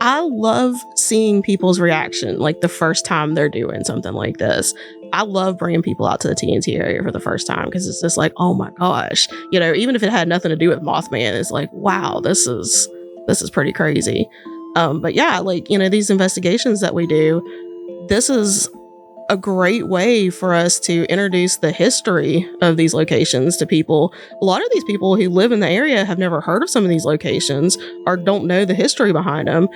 I love seeing people's reaction, like the first time they're doing something like this. I love bringing people out to the TNT area for the first time because it's just like, oh my gosh, even if it had nothing to do with Mothman, it's like, wow, this is pretty crazy. But yeah, like, these investigations that we do, this is a great way for us to introduce the history of these locations to people. A lot of these people who live in the area have never heard of some of these locations or don't know the history behind them.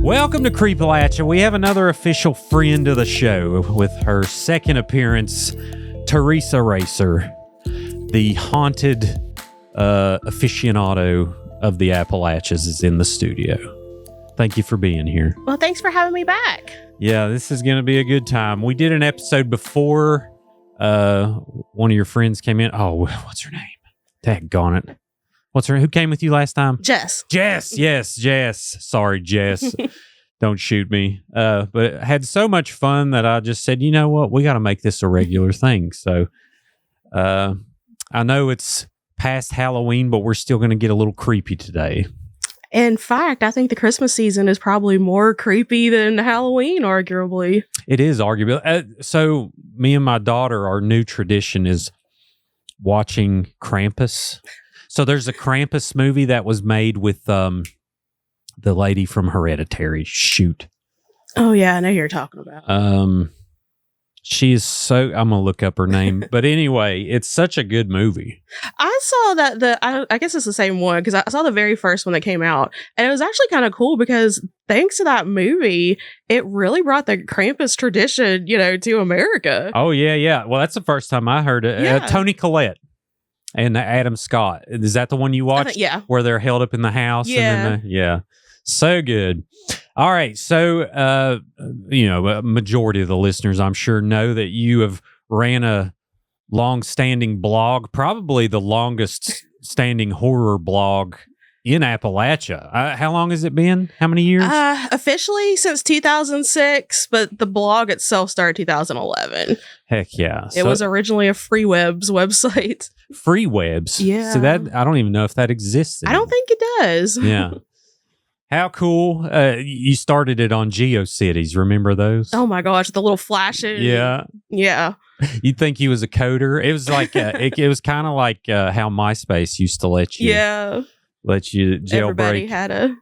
Welcome to Creepalachia. We have another official friend of the show with her second appearance, Theresa Racer, the haunted aficionado of the Appalachians, is in the studio. Thank you for being here. Well, thanks for having me back. Yeah, this is going to be a good time. We did an episode before one of your friends came in. Oh, what's her name? Daggone it. Who came with you last time? Jess. Yes, Jess. Sorry, Jess. Don't shoot me. But I had so much fun that I just said, you know what? We got to make this a regular thing. So I know it's past Halloween, but we're still going to get a little creepy today. In fact, I think the Christmas season is probably more creepy than Halloween, arguably. It is arguably. So me and my daughter, our new tradition is watching Krampus. So there's a Krampus movie that was made with the lady from Hereditary. Shoot. Oh, yeah, I know who you're talking about. She is so... I'm going to look up her name. But anyway, it's such a good movie. I saw that I guess it's the same one because I saw the very first one that came out. And it was actually kind of cool because thanks to that movie, it really brought the Krampus tradition, to America. Oh, yeah. Well, that's the first time I heard it. Yeah. Tony Collette and Adam Scott. Is that the one you watched? Yeah. Where they're held up in the house? Yeah. And then so good. All right. So, a majority of the listeners, I'm sure, know that you have ran a long-standing blog, probably the longest-standing horror blog in Appalachia. How long has it been? How many years? Officially since 2006, but the blog itself started 2011. Heck yeah. It was originally a Free Webs website. Free Webs? Yeah. So that, I don't even know if that exists anymore. I don't think it does. Yeah. How cool. You started it on GeoCities. Remember those? Oh my gosh, the little flashing. Yeah. Yeah. You'd think he was a coder. It was like, it was kind of like how MySpace used to let you jailbreak. Everybody had a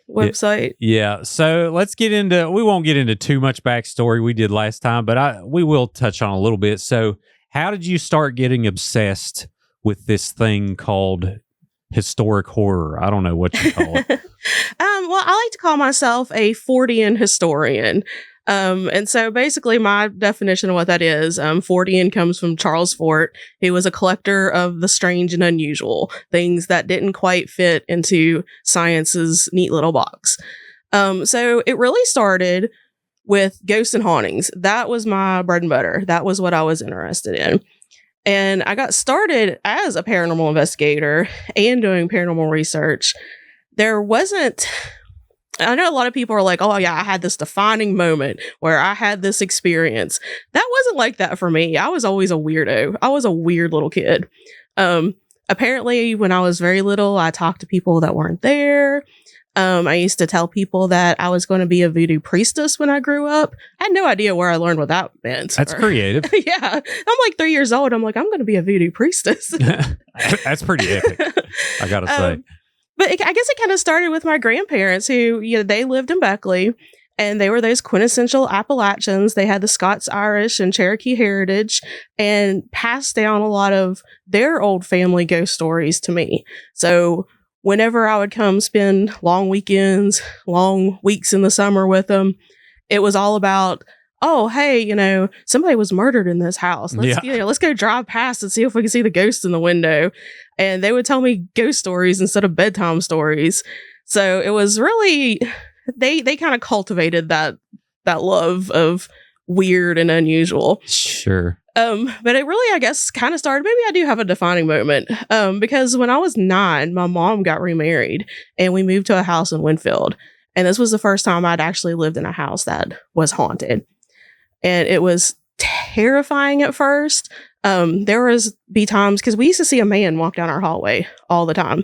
website. Yeah. So we won't get into too much backstory we did last time, but we will touch on a little bit. So how did you start getting obsessed with this thing called historic horror? I don't know what you call it. Well, I like to call myself a Fortean historian. And so basically my definition of what that is, Fortean comes from Charles Fort. He was a collector of the strange and unusual, things that didn't quite fit into science's neat little box. So it really started with ghosts and hauntings. That was my bread and butter. That was what I was interested in. And I got started as a paranormal investigator and doing paranormal research. There wasn't... I know a lot of people are like, oh yeah, I had this defining moment where I had this experience. That wasn't like that for me. I was always a weirdo. I was a weird little kid. Apparently, when I was very little, I talked to people that weren't there. I used to tell people that I was going to be a voodoo priestess when I grew up. I had no idea where I learned what that meant. That's creative. Yeah. I'm like 3 years old. I'm like, I'm going to be a voodoo priestess. That's pretty epic, I got to say. But I guess it kind of started with my grandparents who, they lived in Beckley and they were those quintessential Appalachians. They had the Scots, Irish and Cherokee heritage and passed down a lot of their old family ghost stories to me. So whenever I would come spend long weekends, long weeks in the summer with them, it was all about, oh, hey, somebody was murdered in this house. Let's go drive past and see if we can see the ghost in the window. And they would tell me ghost stories instead of bedtime stories. So it was really, they kind of cultivated that love of weird and unusual. Sure. But it really, I guess, kind of started, maybe I do have a defining moment. Because when I was 9, my mom got remarried and we moved to a house in Winfield. And this was the first time I'd actually lived in a house that was haunted. And it was terrifying at first. there was be times because we used to see a man walk down our hallway all the time.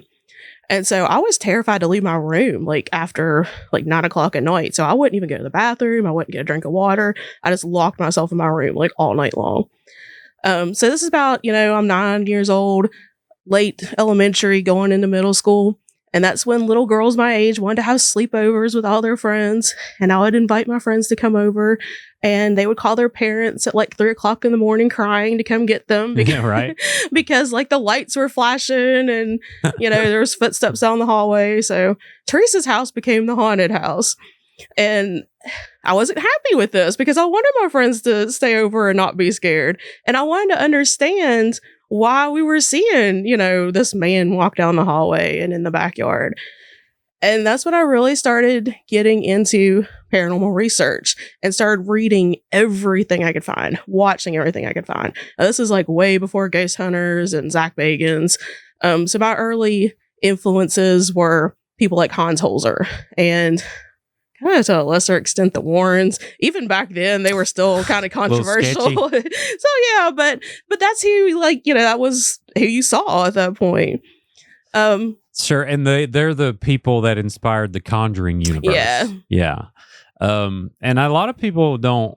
And so I was terrified to leave my room like after like 9 o'clock at night. So I wouldn't even go to the bathroom. I wouldn't get a drink of water. I just locked myself in my room like all night long. So this is about, I'm 9 years old, late elementary, going into middle school. And that's when little girls my age wanted to have sleepovers with all their friends. And I would invite my friends to come over, and they would call their parents at like 3 o'clock in the morning crying to come get them. Because, Yeah, right. because like the lights were flashing and, there was footsteps down the hallway. So Theresa's house became the haunted house. And I wasn't happy with this because I wanted my friends to stay over and not be scared. And I wanted to understand why we were seeing, this man walk down the hallway and in the backyard. And that's when I really started getting into paranormal research and started reading everything I could find, watching everything I could find. Now, this is like way before Ghost Hunters and Zach Bagans. So my early influences were people like Hans Holzer and kind of to a lesser extent the Warrens. Even back then, they were still kind of controversial. So yeah, but that's who that was who you saw at that point. Sure, and they're the people that inspired the Conjuring universe. Yeah. And a lot of people don't.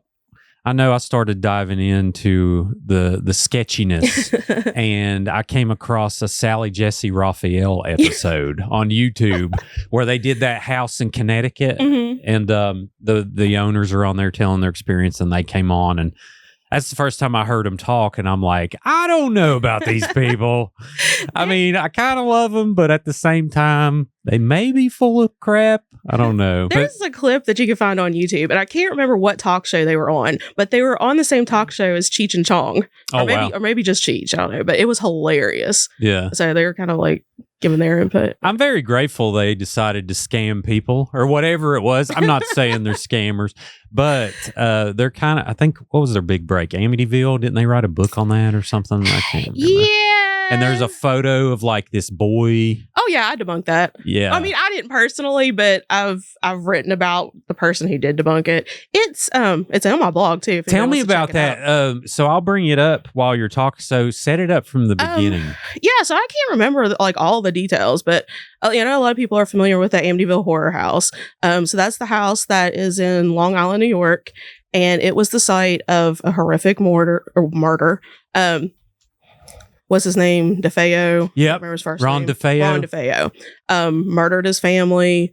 I know I started diving into the sketchiness, and I came across a Sally Jesse Raphael episode on YouTube where they did that house in Connecticut, and the owners are on there telling their experience, and they came on, and that's the first time I heard them talk, and I'm like, I don't know about these people. I mean, I kind of love them, but at the same time, they may be full of crap. I don't know. There's a clip that you can find on YouTube, and I can't remember what talk show they were on, but they were on the same talk show as Cheech and Chong. Or maybe just Cheech. I don't know, but it was hilarious. Yeah. So they were kind of like giving their input. I'm very grateful they decided to scam people or whatever it was. I'm not saying they're scammers, but they're kind of, I think, what was their big break? Amityville? Didn't they write a book on that or something? I can't remember. Yeah. And there's a photo of like this boy. Oh yeah, I debunked that. Yeah. I mean, I didn't personally, but I've written about the person who did debunk it. It's on my blog too. Tell me about that. So I'll bring it up while you're talking. So set it up from the beginning. Yeah, so I can't remember like all the details, but a lot of people are familiar with the Amityville horror house. So that's the house that is in Long Island, New York, and it was the site of a horrific murder. What's his name? DeFeo. Yep. Remember his first Ron name? DeFeo. Ron DeFeo. Murdered his family,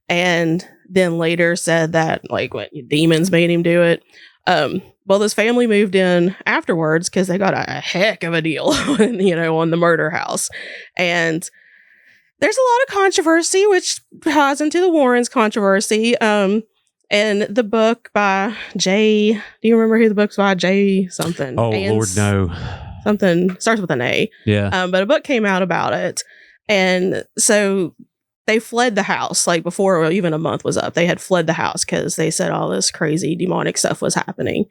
and then later said that like what demons made him do it. Well, this family moved in afterwards because they got a heck of a deal, on the murder house, and there's a lot of controversy, which ties into the Warrens' controversy. And the book by Jay. Do you remember who the book's by? Jay something. Oh, Lord, no. Something starts with an A. Yeah. But a book came out about it. And so they fled the house like before even a month was up. They had fled the house because they said all this crazy demonic stuff was happening.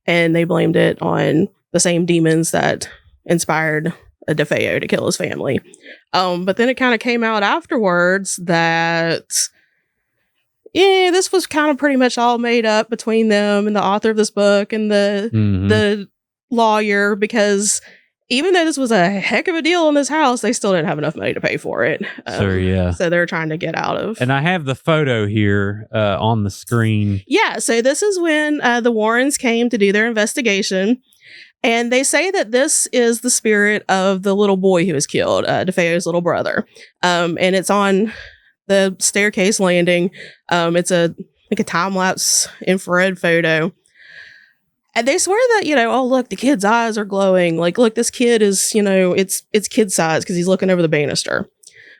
And they blamed it on the same demons that inspired DeFeo to kill his family. But then it kind of came out afterwards that this was kind of pretty much all made up between them and the author of this book and the lawyer, because even though this was a heck of a deal in this house, they still didn't have enough money to pay for it. So they're trying to get out of. And I have the photo here on the screen. Yeah, so this is when the Warrens came to do their investigation. And they say that this is the spirit of the little boy who was killed, DeFeo's little brother. And it's on the staircase landing. It's a time-lapse infrared photo. And they swear that, oh, look, the kid's eyes are glowing. Like, look, this kid is, it's kid size because he's looking over the banister.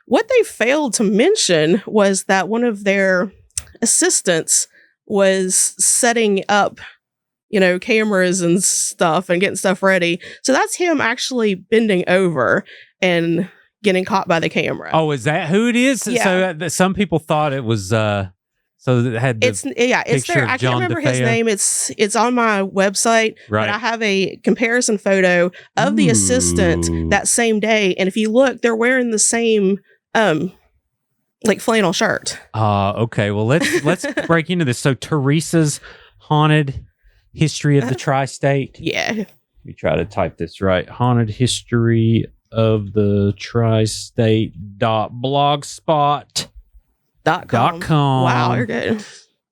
What they failed to mention was that one of their assistants was setting up, cameras and stuff and getting stuff ready. So that's him actually bending over and getting caught by the camera. Oh, is that who it is? Yeah. So some people thought it was... So it had it's there. I can't remember his name. It's on my website, right. But I have a comparison photo of the assistant that same day. And if you look, they're wearing the same like flannel shirt. Okay. Well, let's break into this. So Theresa's haunted history of the tri-state. Yeah. Let me try to type this right. Haunted history of the tri-state blogspot.com. Wow, you're good.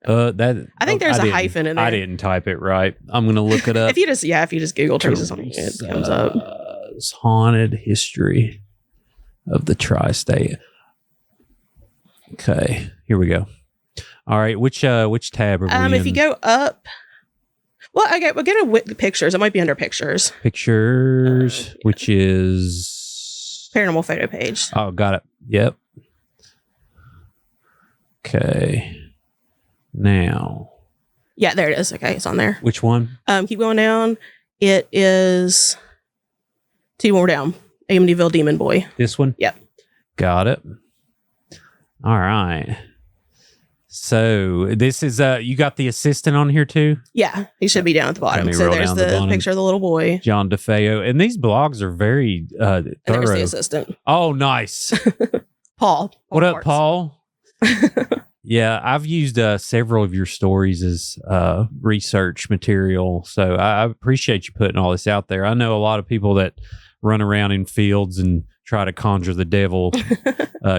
That I think there's a hyphen in there. I didn't type it right. I'm gonna look it up. if you just Google Theresa, it comes up. Haunted history of the tri-state. Okay, here we go. All right, which tab are we in? If you go up, well, okay, we'll go to pictures. It might be under pictures. Pictures, which is paranormal photo page. Oh, got it. Yep. Okay. Now. Yeah, there it is. Okay, it's on there. Which one? Keep going down. It is 2 more down. Amityville Demon Boy. This one? Yep. Got it. All right. So this is you got the assistant on here too? Yeah, he should be down at the bottom. So there's the picture of the little boy. John DeFeo. And these blogs are very thorough. And there's the assistant. Oh, nice. Paul. What up, Paul? Yeah, I've used several of your stories as research material. So I appreciate you putting all this out there. I know a lot of people that run around in fields and try to conjure the devil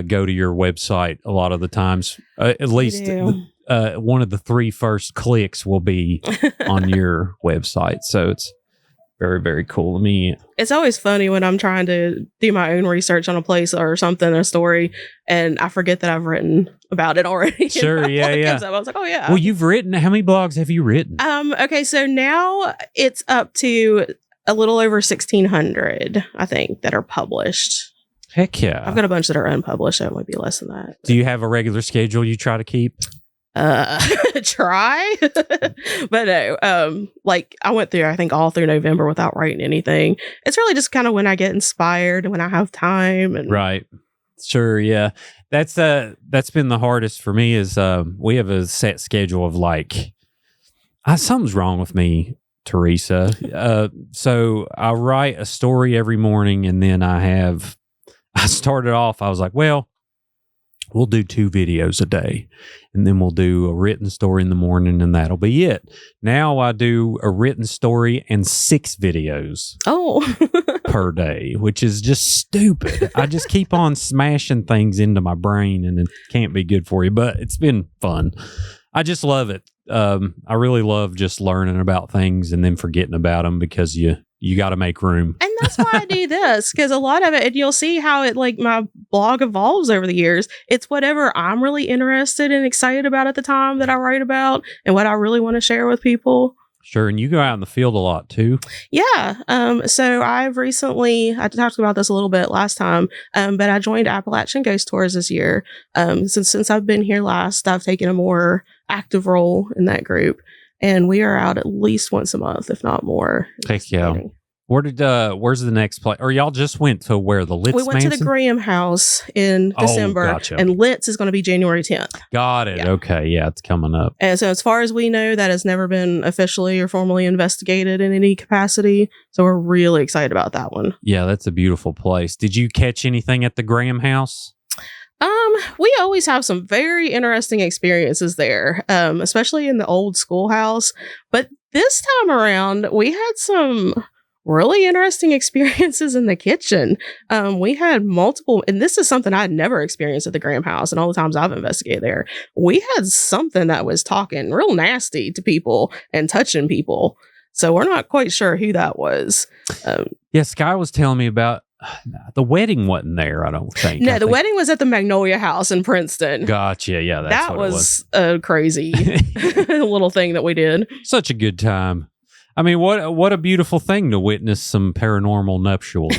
go to your website a lot of the times. At least one of the 3 first clicks will be on your website. So it's very, very cool to me. It's always funny when I'm trying to do my own research on a place or something, a story, and I forget that I've written about it already. Sure, yeah. I was like, oh yeah. Well, you've written, how many blogs have you written? Okay, so now it's up to a little over 1,600, I think, that are published. Heck yeah. I've got a bunch that are unpublished, so it might be less than that. Do you have a regular schedule you try to keep? Try. But no, like I went through, I think, all through November without writing anything. It's really just kind of when I get inspired and when I have time. And right. Sure, yeah. That's been the hardest for me is we have a set schedule of like something's wrong with me, Theresa. So I write a story every morning, and then I started off, I was like, well, we'll do 2 videos a day, and then we'll do a written story in the morning, and that'll be it. Now I do a written story and 6 videos per day, which is just stupid. I just keep on smashing things into my brain, and it can't be good for you, but it's been fun. I just love it. I really love just learning about things and then forgetting about them because you got to make room. And that's why I do this, because a lot of it, and you'll see how it, like, my blog evolves over the years. It's whatever I'm really interested and excited about at the time that I write about and what I really want to share with people. Sure. And you go out in the field a lot too. Yeah. So I've recently, I talked about this a little bit last time, but I joined Appalachian Ghost Tours this year. Since I've been here last, I've taken a more active role in that group. And we are out at least once a month, if not more. Heck yeah. Where's the next place? Or y'all just went to where? The Litz We went Mansion? to the Graham House in December. Gotcha. And Litz is going to be January 10th. Got it. Yeah. Okay. Yeah, it's coming up. And so as far as we know, that has never been officially or formally investigated in any capacity. So we're really excited about that one. Yeah, that's a beautiful place. Did you catch anything at the Graham House? We always have some very interesting experiences there, especially in the old schoolhouse. But this time around, we had some really interesting experiences in the kitchen. We had multiple, and this is something I'd never experienced at the Graham House and all the times I've investigated there. We had something that was talking real nasty to people and touching people. So we're not quite sure who that was. Yeah, Sky was telling me about the wedding wasn't there, I don't think. No, the wedding was at the Magnolia House in Princeton. Gotcha. Yeah, that's that what was a crazy little thing that we did. Such a good time. I mean, what a beautiful thing to witness some paranormal nuptials.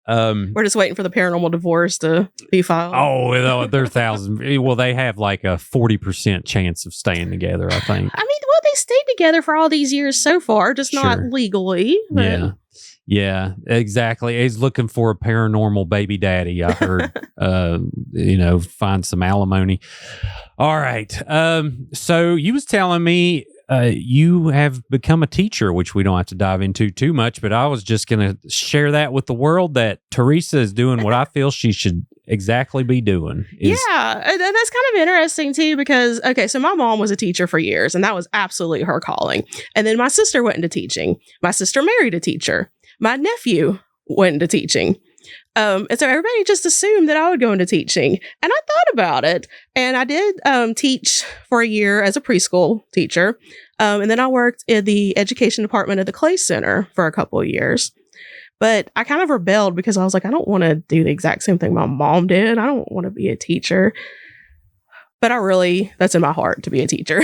We're just waiting for the paranormal divorce to be filed. Oh, they're thousands. Well, they have like a 40% chance of staying together, I think. I mean, well, they stayed together for all these years so far, just not legally. But. Yeah, exactly. He's looking for a paranormal baby daddy, I heard. Find some alimony. All right. So you was telling me you have become a teacher, which we don't have to dive into too much, but I was just going to share that with the world that Theresa is doing what I feel she should exactly be doing? Yeah, and that's kind of interesting too because, okay, so my mom was a teacher for years and that was absolutely her calling. And then my sister went into teaching. My sister married a teacher. My nephew went into teaching. And so everybody just assumed that I would go into teaching. And I thought about it. And I did teach for a year as a preschool teacher. And then I worked in the education department at the Clay Center for a couple of years. But I kind of rebelled because I was like, I don't want to do the exact same thing my mom did. I don't want to be a teacher. But that's in my heart to be a teacher.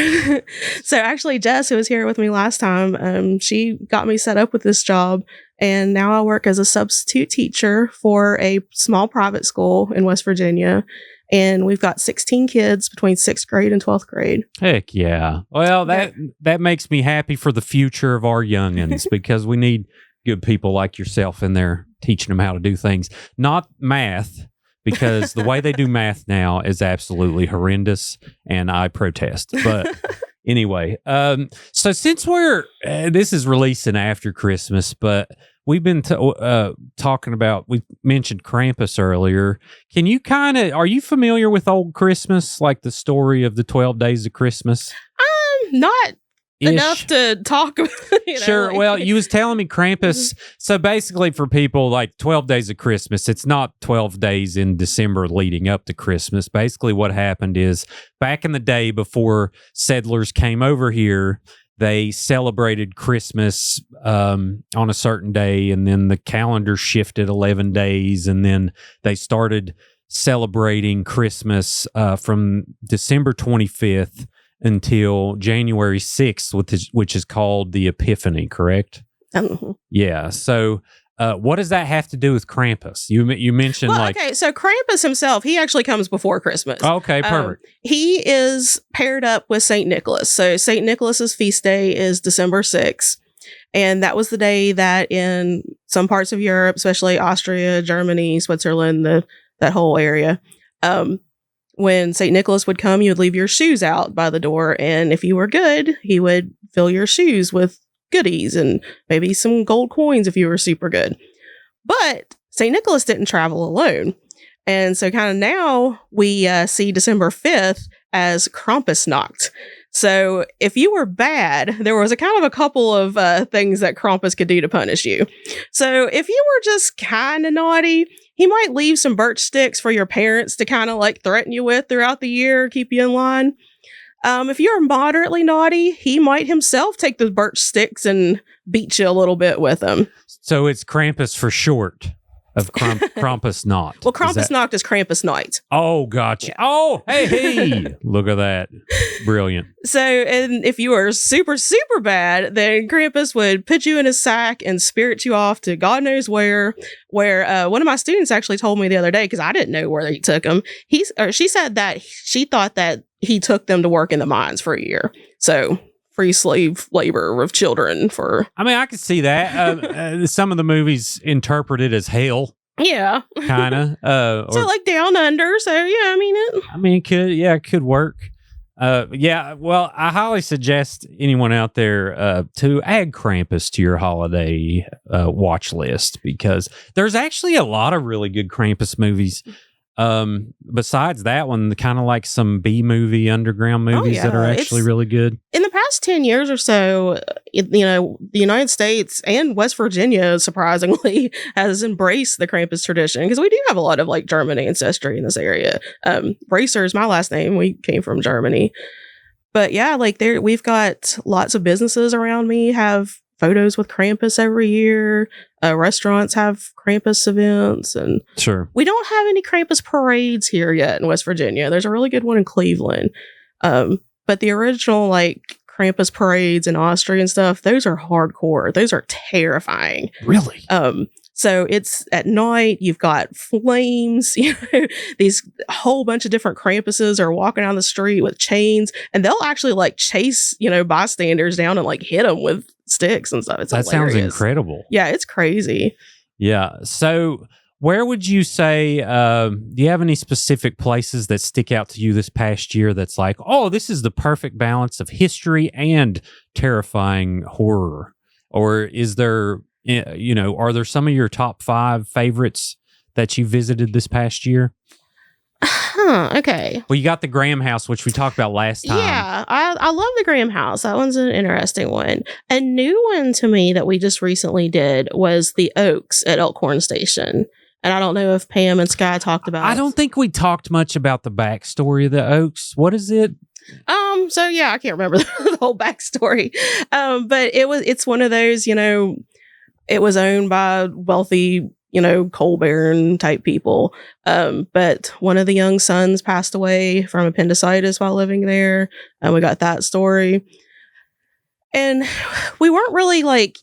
So actually, Jess, who was here with me last time, she got me set up with this job. And now I work as a substitute teacher for a small private school in West Virginia. And we've got 16 kids between 6th grade and 12th grade. Heck yeah. Well, that makes me happy for the future of our youngins because we need good people like yourself in there teaching them how to do things. Not math, because the way they do math now is absolutely horrendous, and I protest. But anyway, so since this is releasing after Christmas, but we've been talking about, we mentioned Krampus earlier. Are you familiar with Old Christmas, like the story of the 12 Days of Christmas? Not enough to talk about. Sure. Well, you was telling me Krampus. So basically for people like 12 Days of Christmas, it's not 12 days in December leading up to Christmas. Basically what happened is back in the day before settlers came over here, they celebrated Christmas on a certain day, and then the calendar shifted 11 days, and then they started celebrating Christmas from December 25th until January 6th, which is called the Epiphany, correct? Mm-hmm. Yeah. So what does that have to do with Krampus? You mentioned okay, so Krampus himself, he actually comes before Christmas. Okay, perfect. He is paired up with St. Nicholas. So St. Nicholas's feast day is December 6th. And that was the day that in some parts of Europe, especially Austria, Germany, Switzerland, that whole area, when St. Nicholas would come, you would leave your shoes out by the door. And if you were good, he would fill your shoes with goodies and maybe some gold coins if you were super good. But St. Nicholas didn't travel alone. And so kind of now we see December 5th as Krampusnacht. So if you were bad, there was a couple of things that Krampus could do to punish you. So if you were just kind of naughty, he might leave some birch sticks for your parents to kind of like threaten you with throughout the year, keep you in line. If you're moderately naughty, he might himself take the birch sticks and beat you a little bit with them. So it's Krampus for short of Krampusnacht. Well, Krampusnacht is Krampus night. Oh, gotcha. Yeah. Oh, hey. Look at that. Brilliant. So, and if you were super, super bad, then Krampus would put you in his sack and spirit you off to God knows where one of my students actually told me the other day, because I didn't know where he took him. She said that she thought that he took them to work in the mines for a year. So free slave labor of children for... I mean, I could see that. Some of the movies interpret it as hell. Yeah. Kind of. So like Down Under. So yeah, it could work. Well, I highly suggest anyone out there to add Krampus to your holiday watch list, because there's actually a lot of really good Krampus movies. Besides that one, kind of like some B-movie underground movies that are actually really good. In the past 10 years or so, the United States and West Virginia, surprisingly, has embraced the Krampus tradition, because we do have a lot of like German ancestry in this area. Racer is my last name. We came from Germany. But yeah, like we've got lots of businesses around me have photos with Krampus every year. Restaurants have Krampus events, and sure, we don't have any Krampus parades here yet in West Virginia. There's a really good one in Cleveland, but the original like Krampus parades in Austria and stuff, those are hardcore. Those are terrifying. Really? So it's at night. You've got flames. These whole bunch of different Krampuses are walking down the street with chains, and they'll actually like chase bystanders down and like hit them with sticks and stuff. It's that hilarious. Sounds incredible. Yeah, it's crazy. Yeah. So where would you say, do you have any specific places that stick out to you this past year that's like, oh, this is the perfect balance of history and terrifying horror? Or is there, are there some of your top 5 favorites that you visited this past year? Okay. Well, you got the Graham House, which we talked about last time. Yeah, I love the Graham House. That one's an interesting one. A new one to me that we just recently did was the Oaks at Elkhorn Station. And I don't know if Pam and Sky talked about. I don't think we talked much about the backstory of the Oaks. What is it? So yeah, I can't remember the whole backstory. But it's one of those, it was owned by wealthy, coal baron type people. But one of the young sons passed away from appendicitis while living there. And we got that story. And we weren't really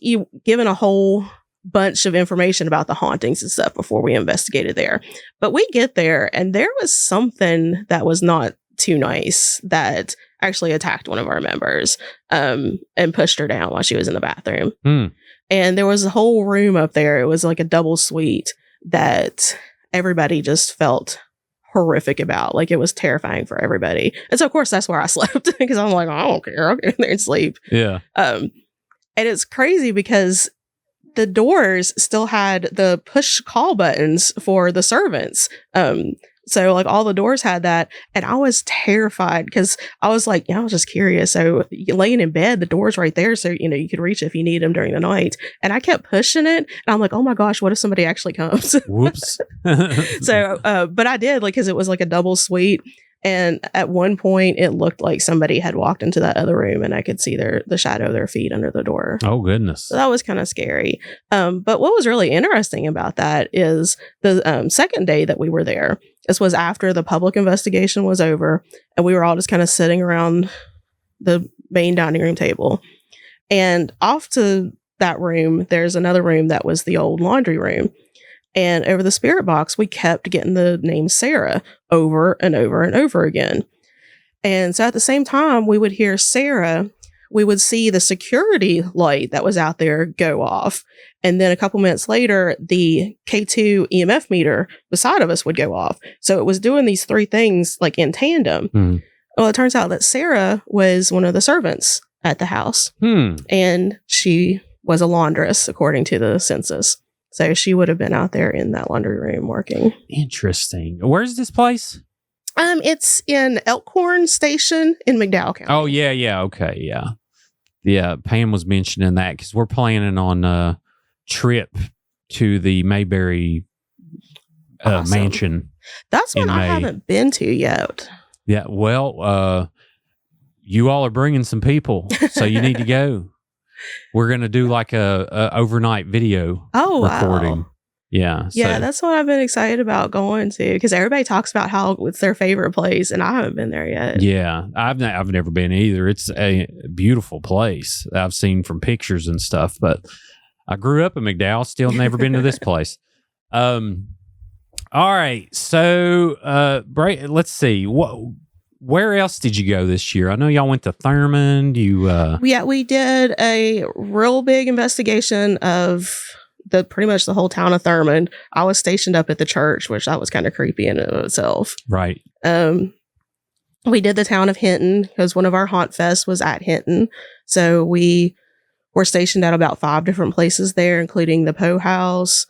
given a whole bunch of information about the hauntings and stuff before we investigated there. But we get there and there was something that was not too nice that actually attacked one of our members and pushed her down while she was in the bathroom. And there was a whole room up there. It was like a double suite that everybody just felt horrific about. Like it was terrifying for everybody. And so of course that's where I slept because I'm like, I don't care. I'll get in there and sleep. Yeah. And it's crazy because the doors still had the push call buttons for the servants. So all the doors had that. And I was terrified because I was like, I was just curious. So laying in bed, the door's right there. So, you could reach it if you need them during the night. And I kept pushing it. And I'm like, oh my gosh, what if somebody actually comes? Whoops. So, but I did because it was like a double suite. And at one point, it looked like somebody had walked into that other room and I could see the shadow of their feet under the door. Oh, goodness. So that was kind of scary. But what was really interesting about that is the second day that we were there, this was after the public investigation was over and we were all just kind of sitting around the main dining room table. And off to that room, there's another room that was the old laundry room. And over the spirit box, we kept getting the name Sarah over and over and over again. And so at the same time we would hear Sarah, we would see the security light that was out there go off. And then a couple minutes later, the K2 EMF meter beside of us would go off. So it was doing these three things in tandem. Well, it turns out that Sarah was one of the servants at the house. And she was a laundress, according to the census. So she would have been out there in that laundry room working. Interesting. Where's this place? It's in Elkhorn Station in McDowell County. Oh, yeah. Okay, yeah. Yeah, Pam was mentioning that because we're planning on a trip to the Mayberry mansion. That's one I haven't been to yet. Yeah, well, you all are bringing some people, so you need to go. We're going to do a overnight video recording. Wow. Yeah. Yeah, that's what I've been excited about going to because everybody talks about how it's their favorite place and I haven't been there yet. Yeah, I've never been either. It's a beautiful place I've seen from pictures and stuff, but I grew up in McDowell, still never been to this place. All right. So, let's see. Where else did you go this year? I know y'all went to Thurmond. Yeah, we did a real big investigation of pretty much the whole town of Thurmond. I was stationed up at the church, which that was kind of creepy in and of itself. Right. We did the town of Hinton because one of our haunt fests was at Hinton. So we were stationed at about 5 different places there, including the Poe House,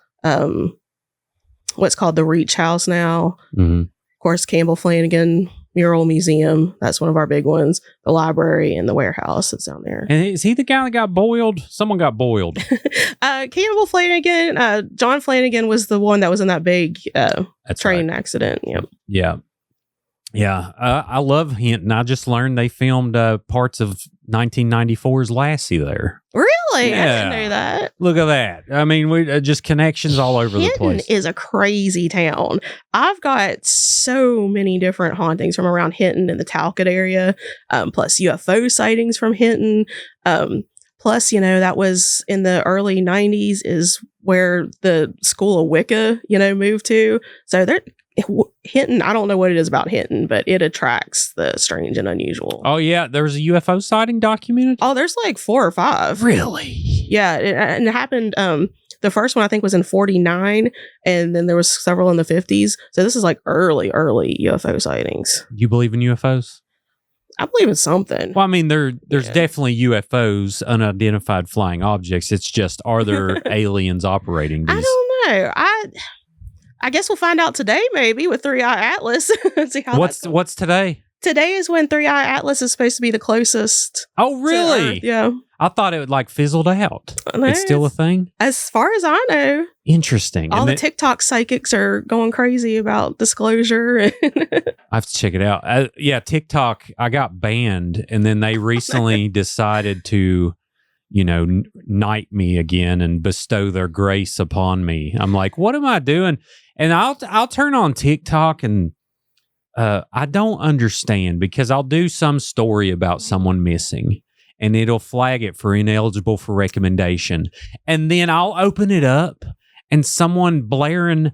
what's called the Reach House now. Mm-hmm. Of course, Campbell Flanagan Mural Museum. That's one of our big ones. The library and the warehouse that's down there. And is he the guy that got boiled? Someone got boiled. Campbell Flanagan. John Flanagan was the one that was in that big train accident. Yep. Yeah. Yeah. I love Hinton. I just learned they filmed parts of 1994's Lassie there. Really? Yeah. I didn't know that. Look at that. I mean, we just connections all over the place. Hinton is a crazy town. I've got so many different hauntings from around Hinton and the Talcott area, plus UFO sightings from Hinton. Plus, that was in the early 90s is where the School of Wicca, moved to. So Hinton, I don't know what it is about Hinton, but it attracts the strange and unusual. Oh, yeah. There was a UFO sighting documented? Oh, there's 4 or 5. Really? Yeah. And it happened. The first one, I think, was in 49, and then there was several in the 50s. So this is early UFO sightings. Do you believe in UFOs? I believe in something. Well, I mean, there's definitely UFOs, unidentified flying objects. It's just, are there aliens operating these? I don't know. I guess we'll find out today, maybe with 3-Eye Atlas. See how what's today? Today is when 3-Eye Atlas is supposed to be the closest. Oh, really? Yeah. I thought it would like fizzled out. No, it's still a thing? As far as I know. Interesting. All the TikTok psychics are going crazy about disclosure. I have to check it out. Yeah, TikTok, I got banned, and then they recently decided to, knight me again and bestow their grace upon me. I'm like, what am I doing? And I'll turn on TikTok, and I don't understand, because I'll do some story about someone missing, and it'll flag it for ineligible for recommendation. And then I'll open it up, and someone blaring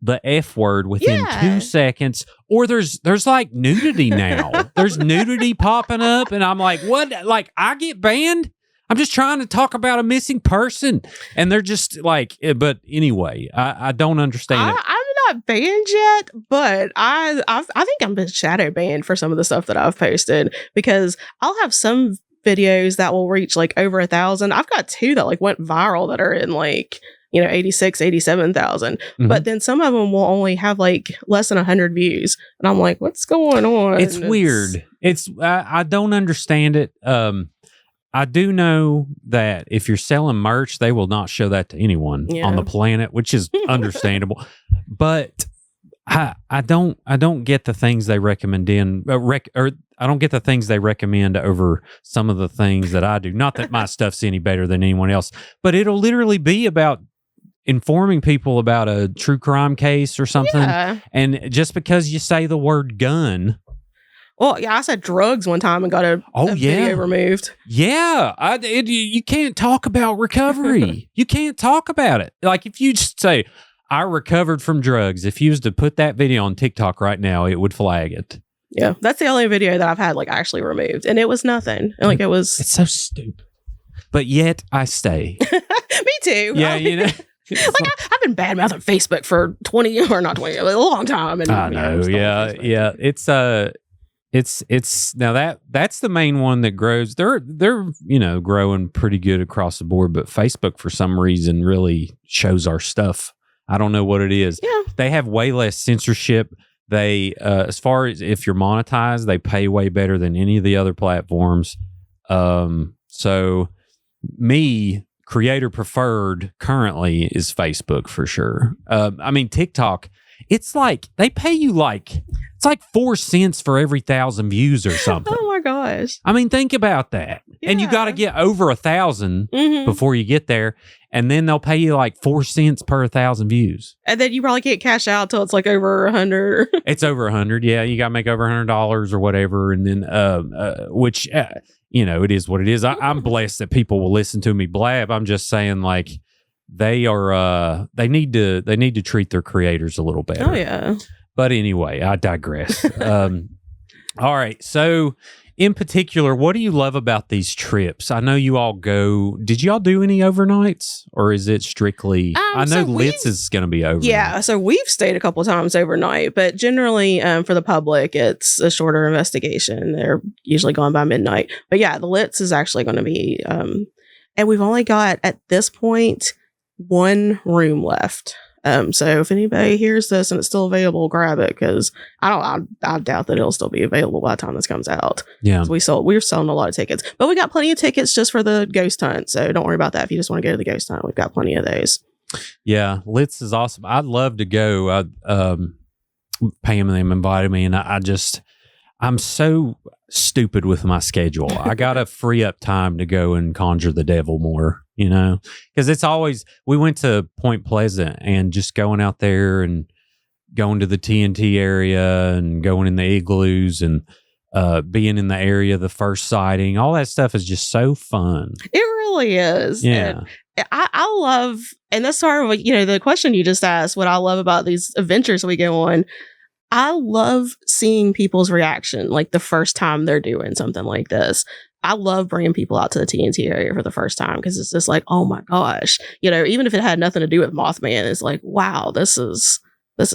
the F word within 2 seconds. Or there's like nudity now. There's nudity popping up, and I'm like, what? Like, I get banned? I'm just trying to talk about a missing person. And they're just like, but anyway, I don't understand it. I'm not banned yet, but I think I'm been shadow banned for some of the stuff that I've posted, because I'll have some videos that will reach like over 1,000. I've got 2 that like went viral that are in like 86, 87,000. Mm-hmm. But then some of them will only have like less than 100 views, and I'm like, what's going on? It's weird. I don't understand it. I do know that if you're selling merch, they will not show that to anyone on the planet, which is understandable. But I don't get the things they recommend I don't get the things they recommend over some of the things that I do. Not that my stuff's any better than anyone else, but it'll literally be about informing people about a true crime case or something. Yeah. And just because you say the word gun. Well, yeah, I said drugs one time and got a video removed. Yeah, you can't talk about recovery. You can't talk about it. Like, if you just say, I recovered from drugs, if you was to put that video on TikTok right now, it would flag it. Yeah, that's the only video that I've had like actually removed, and it was nothing. Like, it was. It's so stupid. But yet I stay. Me too. Yeah, like, I've been badmouthing Facebook for 20 or not 20, a long time. And I know. Yeah. It's now that's the main one that grows. They're growing pretty good across the board, but Facebook for some reason really shows our stuff. I don't know what it is. Yeah. They have way less censorship. They as far as if you're monetized, they pay way better than any of the other platforms. So me, creator preferred currently is Facebook for sure. I mean, TikTok, it's like they pay you it's like 4 cents for every 1,000 views or something. Oh my gosh. I mean, think about that. Yeah. And you got to get over 1,000 before you get there. And then they'll pay you like 4 cents per 1,000 views. And then you probably can't cash out till it's like over 100. It's over 100. Yeah. You got to make over $100 or whatever. And then, which, it is what it is. I'm blessed that people will listen to me blab. I'm just saying, like, they need to treat their creators a little better. Oh yeah. But anyway, I digress. All right. So in particular, what do you love about these trips? I know you all go. Did y'all do any overnights, or is it strictly? I know Litz is going to be overnight. Yeah. So we've stayed a couple of times overnight, but generally for the public, it's a shorter investigation. They're usually gone by midnight. But yeah, the Litz is actually going to be, and we've only got at this point 1 room left. So if anybody hears this and it's still available, grab it, because I doubt that it'll still be available by the time this comes out. Yeah, we're selling a lot of tickets, but we got plenty of tickets just for the ghost hunt. So don't worry about that. If you just want to go to the ghost hunt, we've got plenty of those. Yeah, Litz is awesome. I'd love to go. Pam and them invited me, and I'm so stupid with my schedule. I gotta free up time to go and conjure the devil more, because it's always, we went to Point Pleasant, and just going out there and going to the TNT area and going in the igloos and being in the area, the first sighting, all that stuff is just so fun. It really is. Yeah. And I love, and that's sort of like, the question you just asked, what I love about these adventures we go on. I love seeing people's reaction, like the first time they're doing something like this. I love bringing people out to the TNT area for the first time, because it's just like, oh my gosh, even if it had nothing to do with Mothman, it's like, wow, this is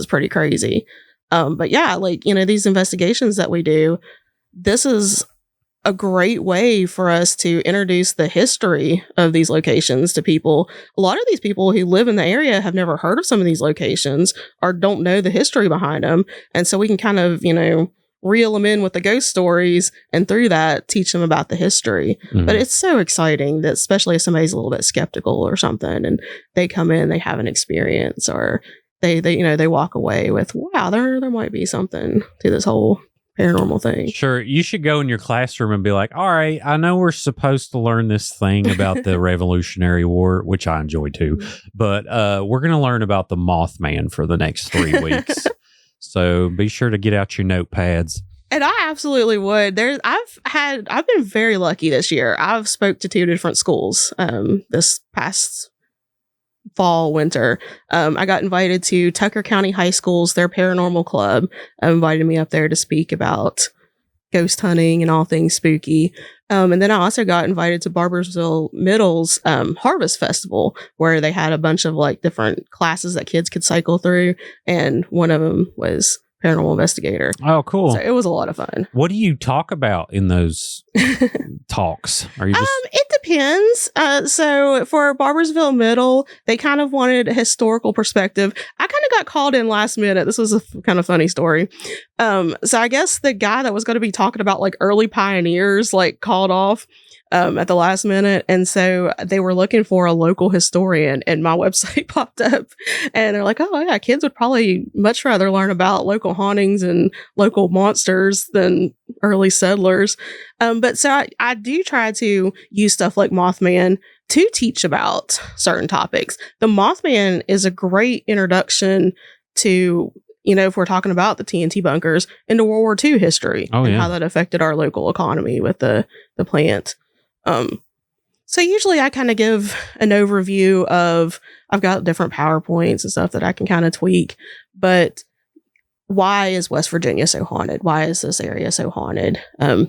pretty crazy. But yeah, like, these investigations that we do, this is a great way for us to introduce the history of these locations to people. A lot of these people who live in the area have never heard of some of these locations or don't know the history behind them. And so we can kind of, reel them in with the ghost stories and through that teach them about the history. Mhm. But it's so exciting that especially if somebody's a little bit skeptical or something and they come in, they have an experience or they walk away with, wow, there might be something to this whole paranormal thing. Sure. You should go in your classroom and be like, all right, I know we're supposed to learn this thing about the Revolutionary War, which I enjoy too, but we're going to learn about the Mothman for the next 3 weeks. So be sure to get out your notepads. And I absolutely would. I've been very lucky this year. I've spoke to 2 different schools this past fall, winter. I got invited to Tucker County High School's their paranormal club. Invited me up there to speak about ghost hunting and all things spooky. And then I also got invited to Barbersville Middle's Harvest Festival, where they had a bunch of like different classes that kids could cycle through. And one of them was paranormal investigator. Oh, cool. So it was a lot of fun. What do you talk about in those talks? Are you just... It depends. So for Barbersville Middle, they kind of wanted a historical perspective. I kind of got called in last minute. This was a kind of funny story. So I guess the guy that was going to be talking about like early pioneers, like called off at the last minute. And so they were looking for a local historian and my website popped up and they're like, oh yeah, kids would probably much rather learn about local hauntings and local monsters than early settlers. But so I do try to use stuff like Mothman to teach about certain topics. The Mothman is a great introduction to, if we're talking about the TNT bunkers, into World War II history and how that affected our local economy with the plant. So usually I kind of give an overview of, I've got different PowerPoints and stuff that I can kind of tweak, but why is West Virginia so haunted? Why is this area so haunted?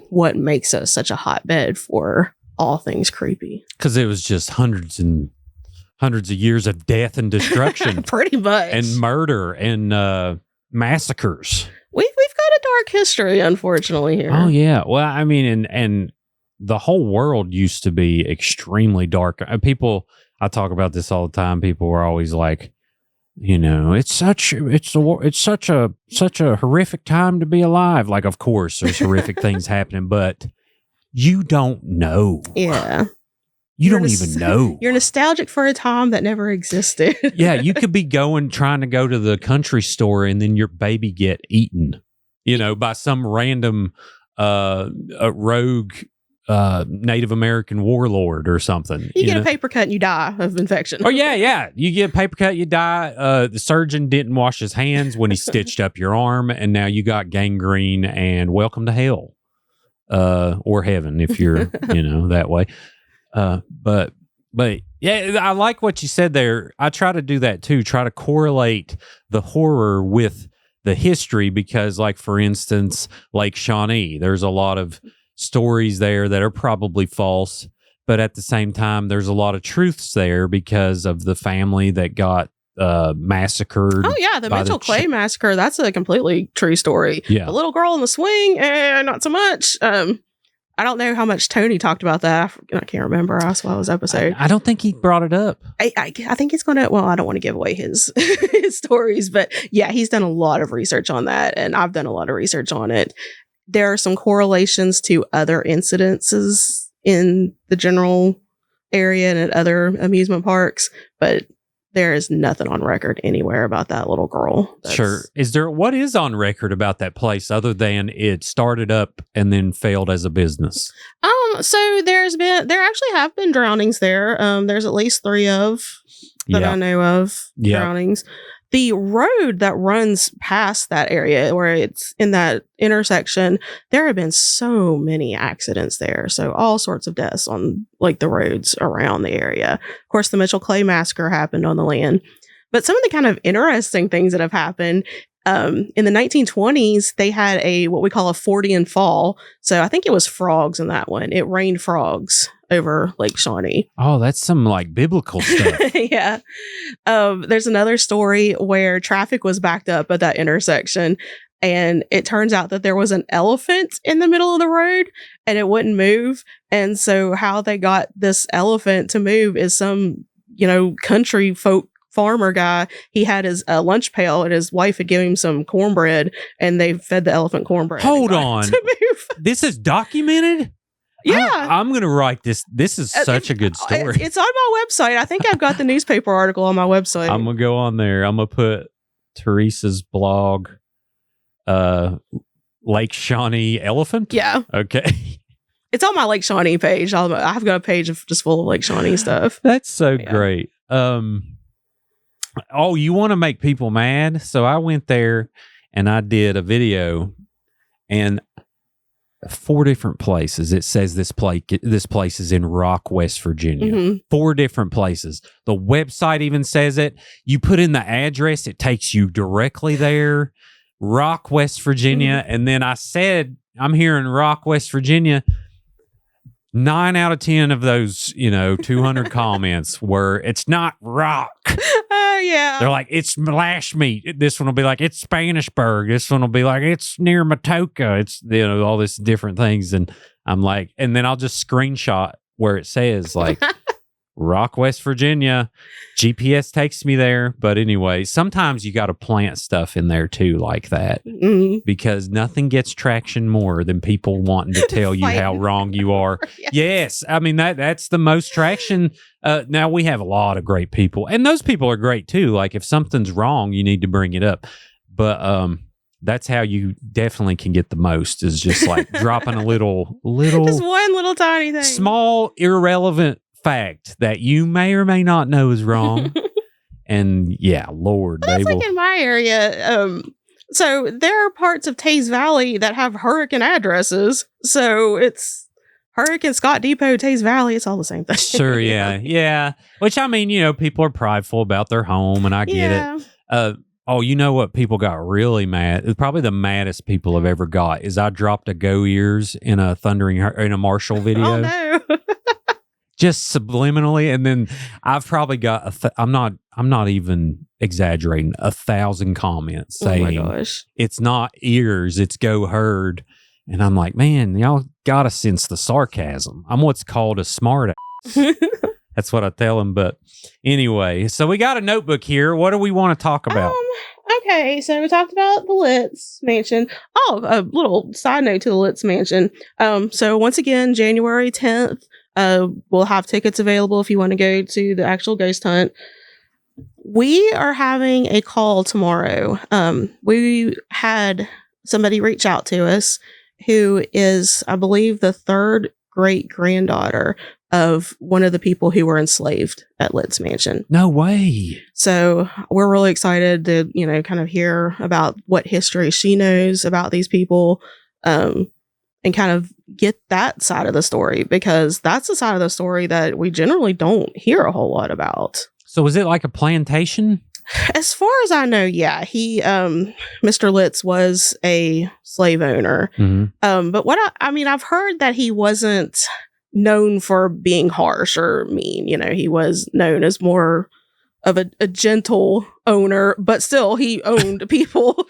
What makes us such a hotbed for all things creepy? Because it was just hundreds and hundreds of years of death and destruction. Pretty much. And murder and massacres. We've got a dark history, unfortunately, here. Oh, yeah. Well, I mean, and the whole world used to be extremely dark. I talk about this all the time. People were always like, it's such a horrific time to be alive. Like, of course, there's horrific things happening, but you don't know. Yeah. You don't even know. You're nostalgic for a time that never existed. Yeah, you could be trying to go to the country store and then your baby get eaten, by some random rogue Native American warlord or something. You get a paper cut and you die of infection. Oh, yeah. You get a paper cut, you die. The surgeon didn't wash his hands when he stitched up your arm, and now you got gangrene and welcome to hell. Or heaven if you're, that way. But yeah, I like what you said there. I try to do that too, try to correlate the horror with the history because, like, for instance, Lake Shawnee, there's a lot of stories there that are probably false, but at the same time, there's a lot of truths there because of the family that got massacred. Oh yeah, the Mitchell Clay massacre. That's a completely true story. Yeah, the little girl in the swing, not so much. I don't know how much Tony talked about that. I can't remember. I saw his episode. I don't think he brought it up. I think he's gonna. Well, I don't want to give away his his stories, but yeah, he's done a lot of research on that, and I've done a lot of research on it. There are some correlations to other incidences in the general area and at other amusement parks, but there is nothing on record anywhere about that little girl. Sure. What is on record about that place other than it started up and then failed as a business? So there actually have been drownings there. There's at least 3 that I know of drownings. The road that runs past that area where it's in that intersection, there have been so many accidents there. So all sorts of deaths on like the roads around the area. Of course, the Mitchell Clay massacre happened on the land. But some of the kind of interesting things that have happened, in the 1920s, they had what we call a Fortean fall. So I think it was frogs in that one. It rained frogs over Lake Shawnee. Oh, that's some like biblical stuff. Yeah. There's another story where traffic was backed up at that intersection. And it turns out that there was an elephant in the middle of the road and it wouldn't move. And so how they got this elephant to move is some, country folk farmer guy. He had his lunch pail and his wife had given him some cornbread and they fed the elephant cornbread. Hold on. This is documented? Yeah. I'm going to write this. This is such a good story. It's on my website. I think I've got the newspaper article on my website. I'm going to go on there. I'm going to put Theresa's blog, Lake Shawnee elephant. Yeah. Okay. It's on my Lake Shawnee page. I've got a page of just full of Lake Shawnee stuff. That's so great. You want to make people mad? So I went there and I did a video, and 4 different places. It says this place is in Rock, West Virginia. Mm-hmm. 4 different places. The website even says it. You put in the address, it takes you directly there. Rock, West Virginia. Mm-hmm. And then I said, I'm here in Rock, West Virginia. 9 out of 10 of those, 200 comments were, it's not Rock. Yeah. They're like, it's Lashmeet. This one will be like, it's Spanishburg. This one will be like, it's near Matoka. It's, all these different things. And I'm like, and then I'll just screenshot where it says like Rock, West Virginia. GPS takes me there. But anyway, sometimes you got to plant stuff in there too, like that, because nothing gets traction more than people wanting to tell you how wrong you are. Yes. I mean, that's the most traction. Now we have a lot of great people, and those people are great too. Like if something's wrong, you need to bring it up. But that's how you definitely can get the most, is just like dropping a little, just one little tiny thing, small, irrelevant fact that you may or may not know is wrong. And yeah, Lord, that's like in my area. So there are parts of Taze Valley that have hurricane addresses. So it's Hurricane Scott Depot, Taze Valley. It's all the same thing. Sure, yeah, yeah. Which I mean, people are prideful about their home, and I get it. You know what people got really mad? Probably the maddest people have ever got is I dropped a Go Ears in a Marshall video. Oh no. Just subliminally, and then I've probably got I'm not even exaggerating, 1,000 comments saying, "Oh my gosh, it's not ears, it's Go Herd," and I'm like, man, y'all gotta sense the sarcasm. I'm what's called a smart ass. That's what I tell them. But anyway, so we got a notebook here. What do we want to talk about? Okay, so we talked about the Litz Mansion. Oh, a little side note to the Litz Mansion. So once again, January 10th. We'll have tickets available if you want to go to the actual ghost hunt. We are having a call tomorrow. We had somebody reach out to us who is, I believe, the 3rd great granddaughter of one of the people who were enslaved at Litz Mansion. No way. So we're really excited to, kind of hear about what history she knows about these people. And kind of get that side of the story, because that's the side of the story that we generally don't hear a whole lot about. So is it like a plantation? As far as I know, yeah. He, Mr. Litz was a slave owner. Mm-hmm. But I've heard that he wasn't known for being harsh or mean. He was known as more of a gentle owner, but still he owned people.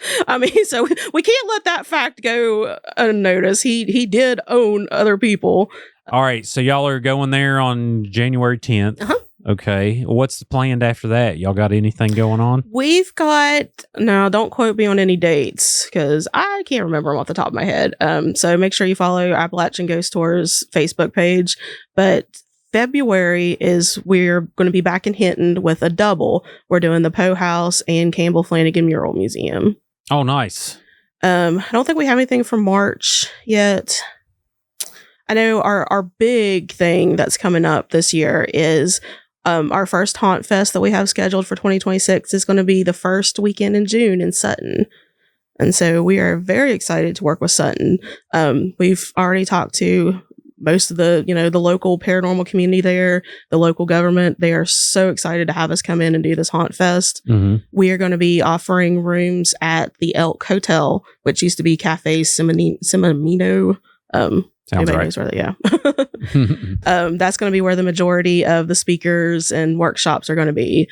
So we can't let that fact go unnoticed. He did own other people. All right, so y'all are going there on January 10th. Uh-huh. Okay, what's planned after that? Y'all got anything going on? We've got, no, don't quote me on any dates because I can't remember them off the top of my head. So make sure you follow Appalachian Ghost Tours Facebook page. But February is we're going to be back in Hinton with a double. We're doing the Poe House and Campbell Flanagan Mural Museum. Oh, nice. I don't think we have anything for March yet. I know our big thing that's coming up this year is our first Haunt Fest that we have scheduled for 2026 is going to be the first weekend in June in Sutton. And so we are very excited to work with Sutton. We've already talked to most of the, the local paranormal community there, the local government. They are so excited to have us come in and do this Haunt Fest. Mm-hmm. We are going to be offering rooms at the Elk Hotel, which used to be Cafe Cinnamino. Sounds right. Yeah. That's going to be where the majority of the speakers and workshops are going to be.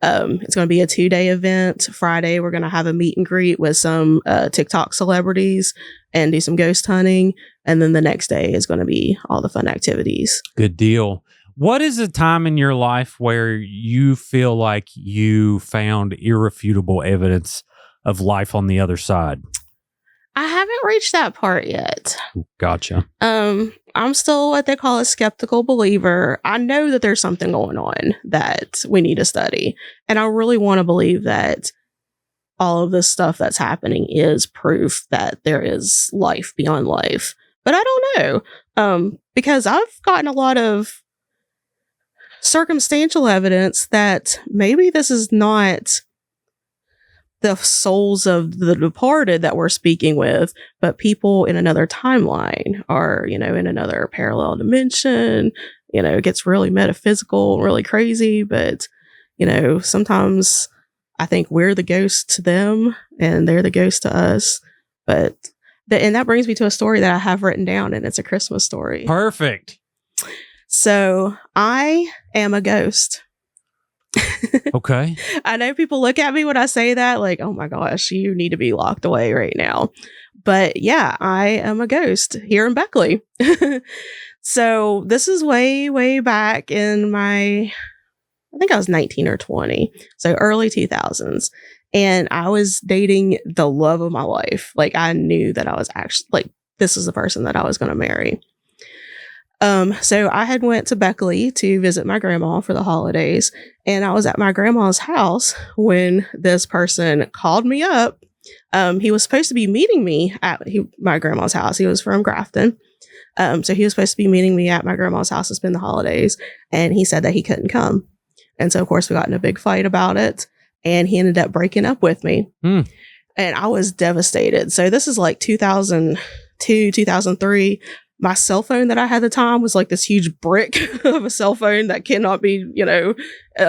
It's going to be a 2-day event. Friday, we're going to have a meet and greet with some TikTok celebrities and do some ghost hunting. And then the next day is going to be all the fun activities. Good deal. What is a time in your life where you feel like you found irrefutable evidence of life on the other side? I haven't reached that part yet. Gotcha. I'm still what they call a skeptical believer. I know that there's something going on that we need to study. And I really want to believe that all of this stuff that's happening is proof that there is life beyond life. But I don't know. Because I've gotten a lot of circumstantial evidence that maybe this is not the souls of the departed that we're speaking with, but people in another timeline or, in another parallel dimension. It gets really metaphysical, really crazy, but, sometimes I think we're the ghost to them and they're the ghost to us. But, and that brings me to a story that I have written down, and it's a Christmas story. Perfect. So I am a ghost. Okay. I know people look at me when I say that like, oh my gosh, you need to be locked away right now. But yeah, I am a ghost here in Beckley. So this is way, way back in I think I was 19 or 20. So early 2000s. And I was dating the love of my life. Like I knew that I was actually like, this is the person that I was going to marry. So I had went to Beckley to visit my grandma for the holidays, and I was at my grandma's house when this person called me up. He was supposed to be meeting me at my grandma's house. He was from Grafton. So he was supposed to be meeting me at my grandma's house to spend the holidays, and he said that he couldn't come. And so of course we got in a big fight about it, and he ended up breaking up with me. And I was devastated. So this is like 2002, 2003. My cell phone that I had at the time was like this huge brick of a cell phone that cannot be,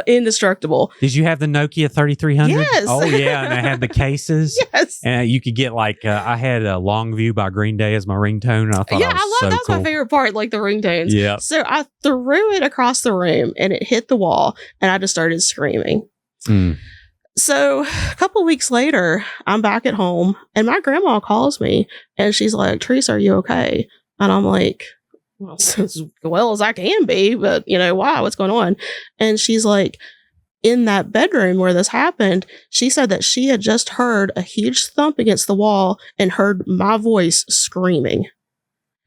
indestructible. Did you have the Nokia 3300? Yes. Oh, yeah. And they had the cases. Yes. And you could get like, I had a Longview by Green Day as my ringtone. And I thought that's cool. my favorite part, like the ringtones. Yeah. So I threw it across the room and it hit the wall and I just started screaming. So a couple weeks later, I'm back at home and my grandma calls me and she's like, Theresa, are you okay? And I'm like, well, as well as I can be, but why? What's going on? And she's like, in that bedroom where this happened, she said that she had just heard a huge thump against the wall and heard my voice screaming.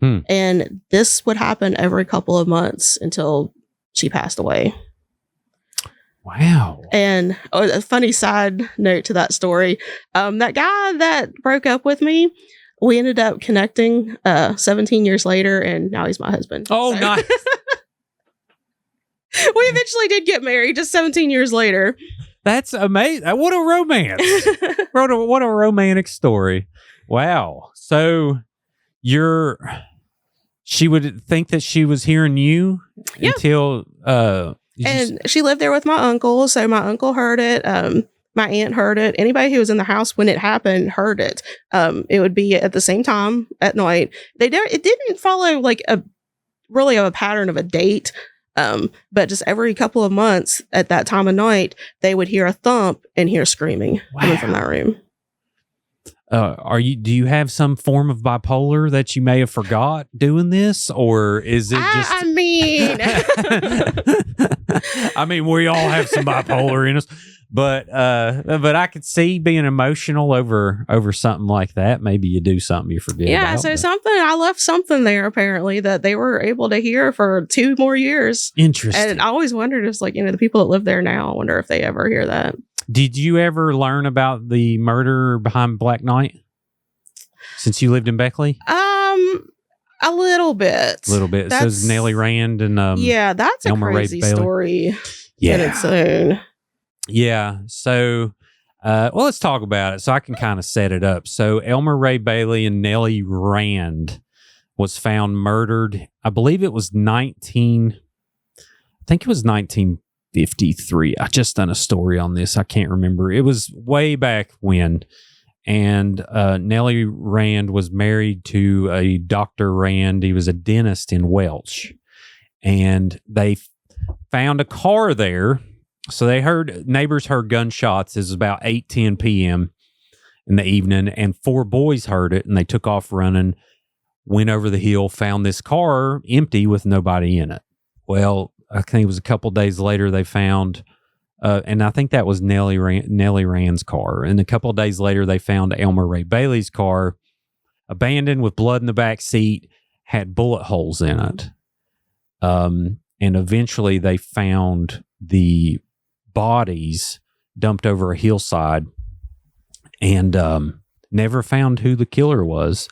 And this would happen every couple of months until she passed away. Wow. And a funny side note to that story, that guy that broke up with me, we ended up connecting 17 years later, and now he's my husband. Oh, so. Nice. We eventually did get married just 17 years later. That's amazing. What a romance. What a romantic story. Wow. So she would think that she was hearing you until... and she lived there with my uncle, so my uncle heard it. My aunt heard it. Anybody who was in the house when it happened heard it. It would be at the same time at night. It didn't follow like a pattern of a date. But just every couple of months at that time of night, they would hear a thump and hear screaming coming from that room. Do you have some form of bipolar that you may have forgot doing this, or is it just? I mean, we all have some bipolar in us, but I could see being emotional over something like that. Maybe you do something you forget. Yeah, so I left something there apparently that they were able to hear for 2 more years. Interesting. And I always wondered, if the people that live there now, I wonder if they ever hear that. Did you ever learn about the murder behind Black Knight since you lived in Beckley? A little bit. So it's Nellie Rand and that's Elmer a crazy Ray Bailey. Story in its own. Yeah. So, let's talk about it so I can kind of set it up. So Elmer Ray Bailey and Nellie Rand was found murdered. I believe it was 1953. I just done a story on this. I can't remember. It was way back when. And Nellie Rand was married to a Dr. Rand. He was a dentist in Welch. And they found a car there. So neighbors heard gunshots. It was about 8:10 p.m. in the evening, and 4 boys heard it, and they took off running, went over the hill, found this car empty with nobody in it. Well, I think it was a couple days later they found, and I think that was Nellie Rand's car. And a couple of days later they found Elmer Ray Bailey's car, abandoned with blood in the back seat, had bullet holes in it. And eventually they found the bodies dumped over a hillside, and never found who the killer was.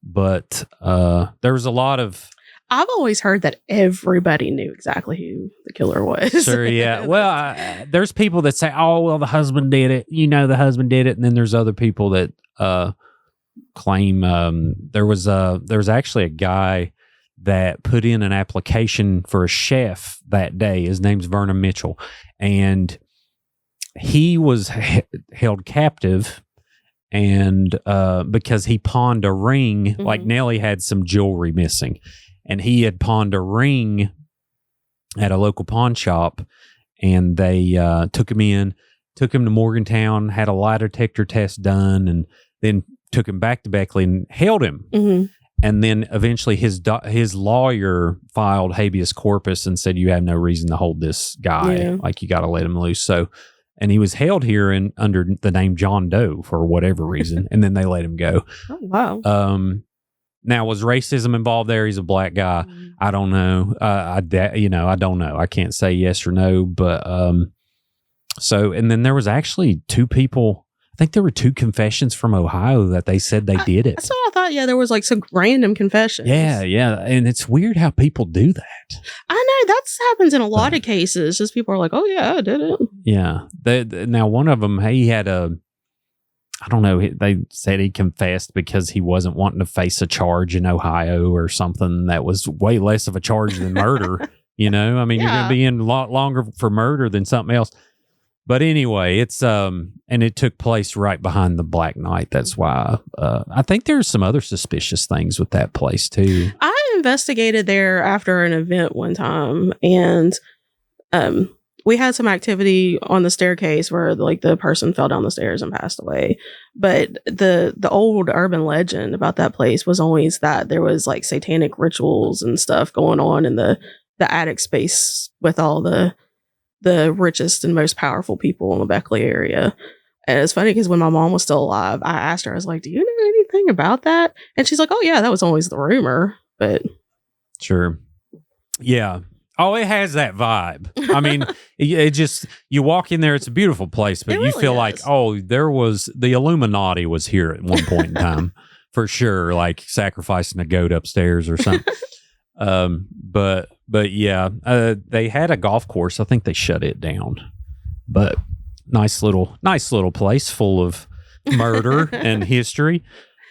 But there was a lot of... I've always heard that everybody knew exactly who the killer was. Sure, yeah. Well, there's people that say, oh, well, the husband did it. The husband did it. And then there's other people that claim there was actually a guy that put in an application for a chef that day. His name's Vernon Mitchell. And he was held captive, and because he pawned a ring, mm-hmm. like Nellie had some jewelry missing, and he had pawned a ring at a local pawn shop, and they took him to Morgantown, had a lie detector test done, and then took him back to Beckley and held him. Mm-hmm. And then eventually his lawyer filed habeas corpus and said, you have no reason to hold this guy. Yeah. Like, you got to let him loose. So, and he was held here under the name John Doe for whatever reason. And then they let him go. Oh, wow. Now, was racism involved there? He's a black guy. Mm-hmm. I don't know. I don't know. I can't say yes or no, but, so, and then there was actually 2 people. I think there were 2 confessions from Ohio that they said they did it. That's what I thought. Yeah, there was like some random confessions. Yeah. And it's weird how people do that. I know. That happens in a lot of cases. Just people are like, oh, yeah, I did it. Yeah. Now, one of them, he had I don't know, they said he confessed because he wasn't wanting to face a charge in Ohio or something that was way less of a charge than murder. I mean, you're going to be in a lot longer for murder than something else. But anyway, it's and it took place right behind the Black Knight. That's why I think there's some other suspicious things with that place too. I investigated there after an event one time, and we had some activity on the staircase where like the person fell down the stairs and passed away. But the old urban legend about that place was always that there was like satanic rituals and stuff going on in the attic space with all the richest and most powerful people in the Beckley area. And it's funny because when my mom was still alive, I asked her, I was like, do you know anything about that? And she's like, oh yeah, that was always the rumor. But sure. Yeah. Oh, it has that vibe. I mean, it just, you walk in there, it's a beautiful place, but you feel like, oh, the Illuminati was here at one point in time for sure, like sacrificing a goat upstairs or something. But yeah, they had a golf course. I think they shut it down, but nice little place full of murder and history.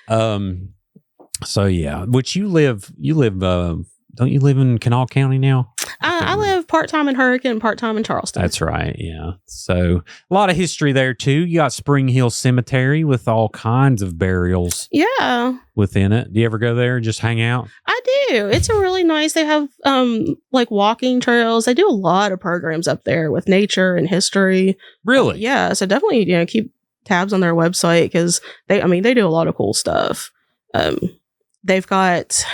So yeah, which you live, don't you live in Kanawha County now? I live part-time in Hurricane and part-time in Charleston. That's right, yeah. So a lot of history there, too. You got Spring Hill Cemetery with all kinds of burials within it. Do you ever go there and just hang out? I do. It's a really nice. They have like walking trails. They do a lot of programs up there with nature and history. Really? Yeah, so definitely keep tabs on their website because they do a lot of cool stuff. They've got...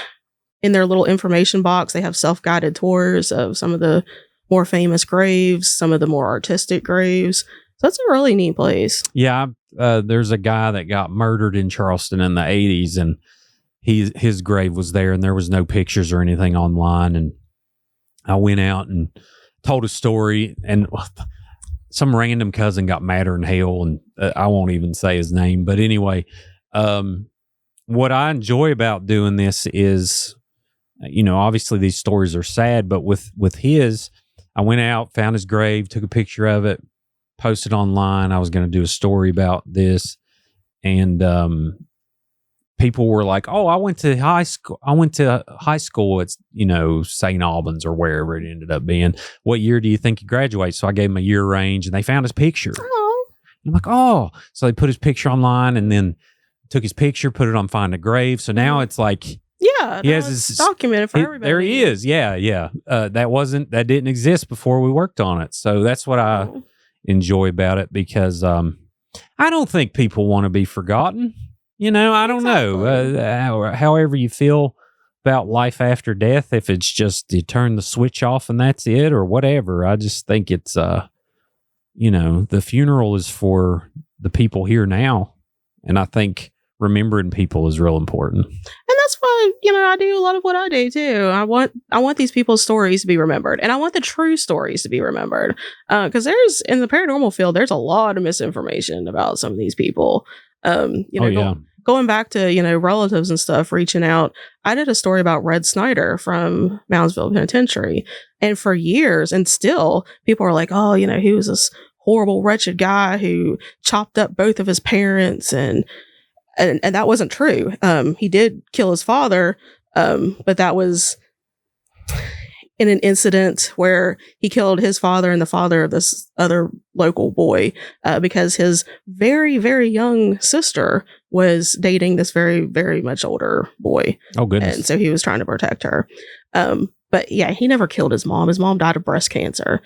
in their little information box, they have self-guided tours of some of the more famous graves, some of the more artistic graves. So it's a really neat place. Yeah, there's a guy that got murdered in Charleston in the 80s, and his grave was there, and there was no pictures or anything online. And I went out and told a story, and some random cousin got madder than hell, and I won't even say his name. But anyway, what I enjoy about doing this is... obviously these stories are sad, but with his, I went out, found his grave, took a picture of it, posted online. I was going to do a story about this, and people were like, "Oh, I went to high school at St. Albans or wherever it ended up being. What year do you think he graduated?" So I gave him a year range, and they found his picture. Oh, I'm like, "Oh!" So they put his picture online, and then took his picture, put it on Find a Grave. So now it's like. Yeah, Yeah, He has it's his documented for everybody. There he is. Yeah. That didn't exist before we worked on it. So that's what I enjoy about it, because I don't think people want to be forgotten. I don't know. However you feel about life after death, if it's just you turn the switch off and that's it, or whatever. I just think it's the funeral is for the people here now, and I think remembering people is real important. And that's why, I do a lot of what I do too. I want these people's stories to be remembered, and I want the true stories to be remembered. Because there's, in the paranormal field, there's a lot of misinformation about some of these people. Going back to, relatives and stuff reaching out. I did a story about Red Snyder from Moundsville Penitentiary. And for years, and still, people are like, oh, he was this horrible, wretched guy who chopped up both of his parents. And that wasn't true. He did kill his father, but that was in an incident where he killed his father and the father of this other local boy, because his very, very young sister was dating this very, very much older boy. Oh, goodness. And so he was trying to protect her. But yeah, he never killed his mom. His mom died of breast cancer.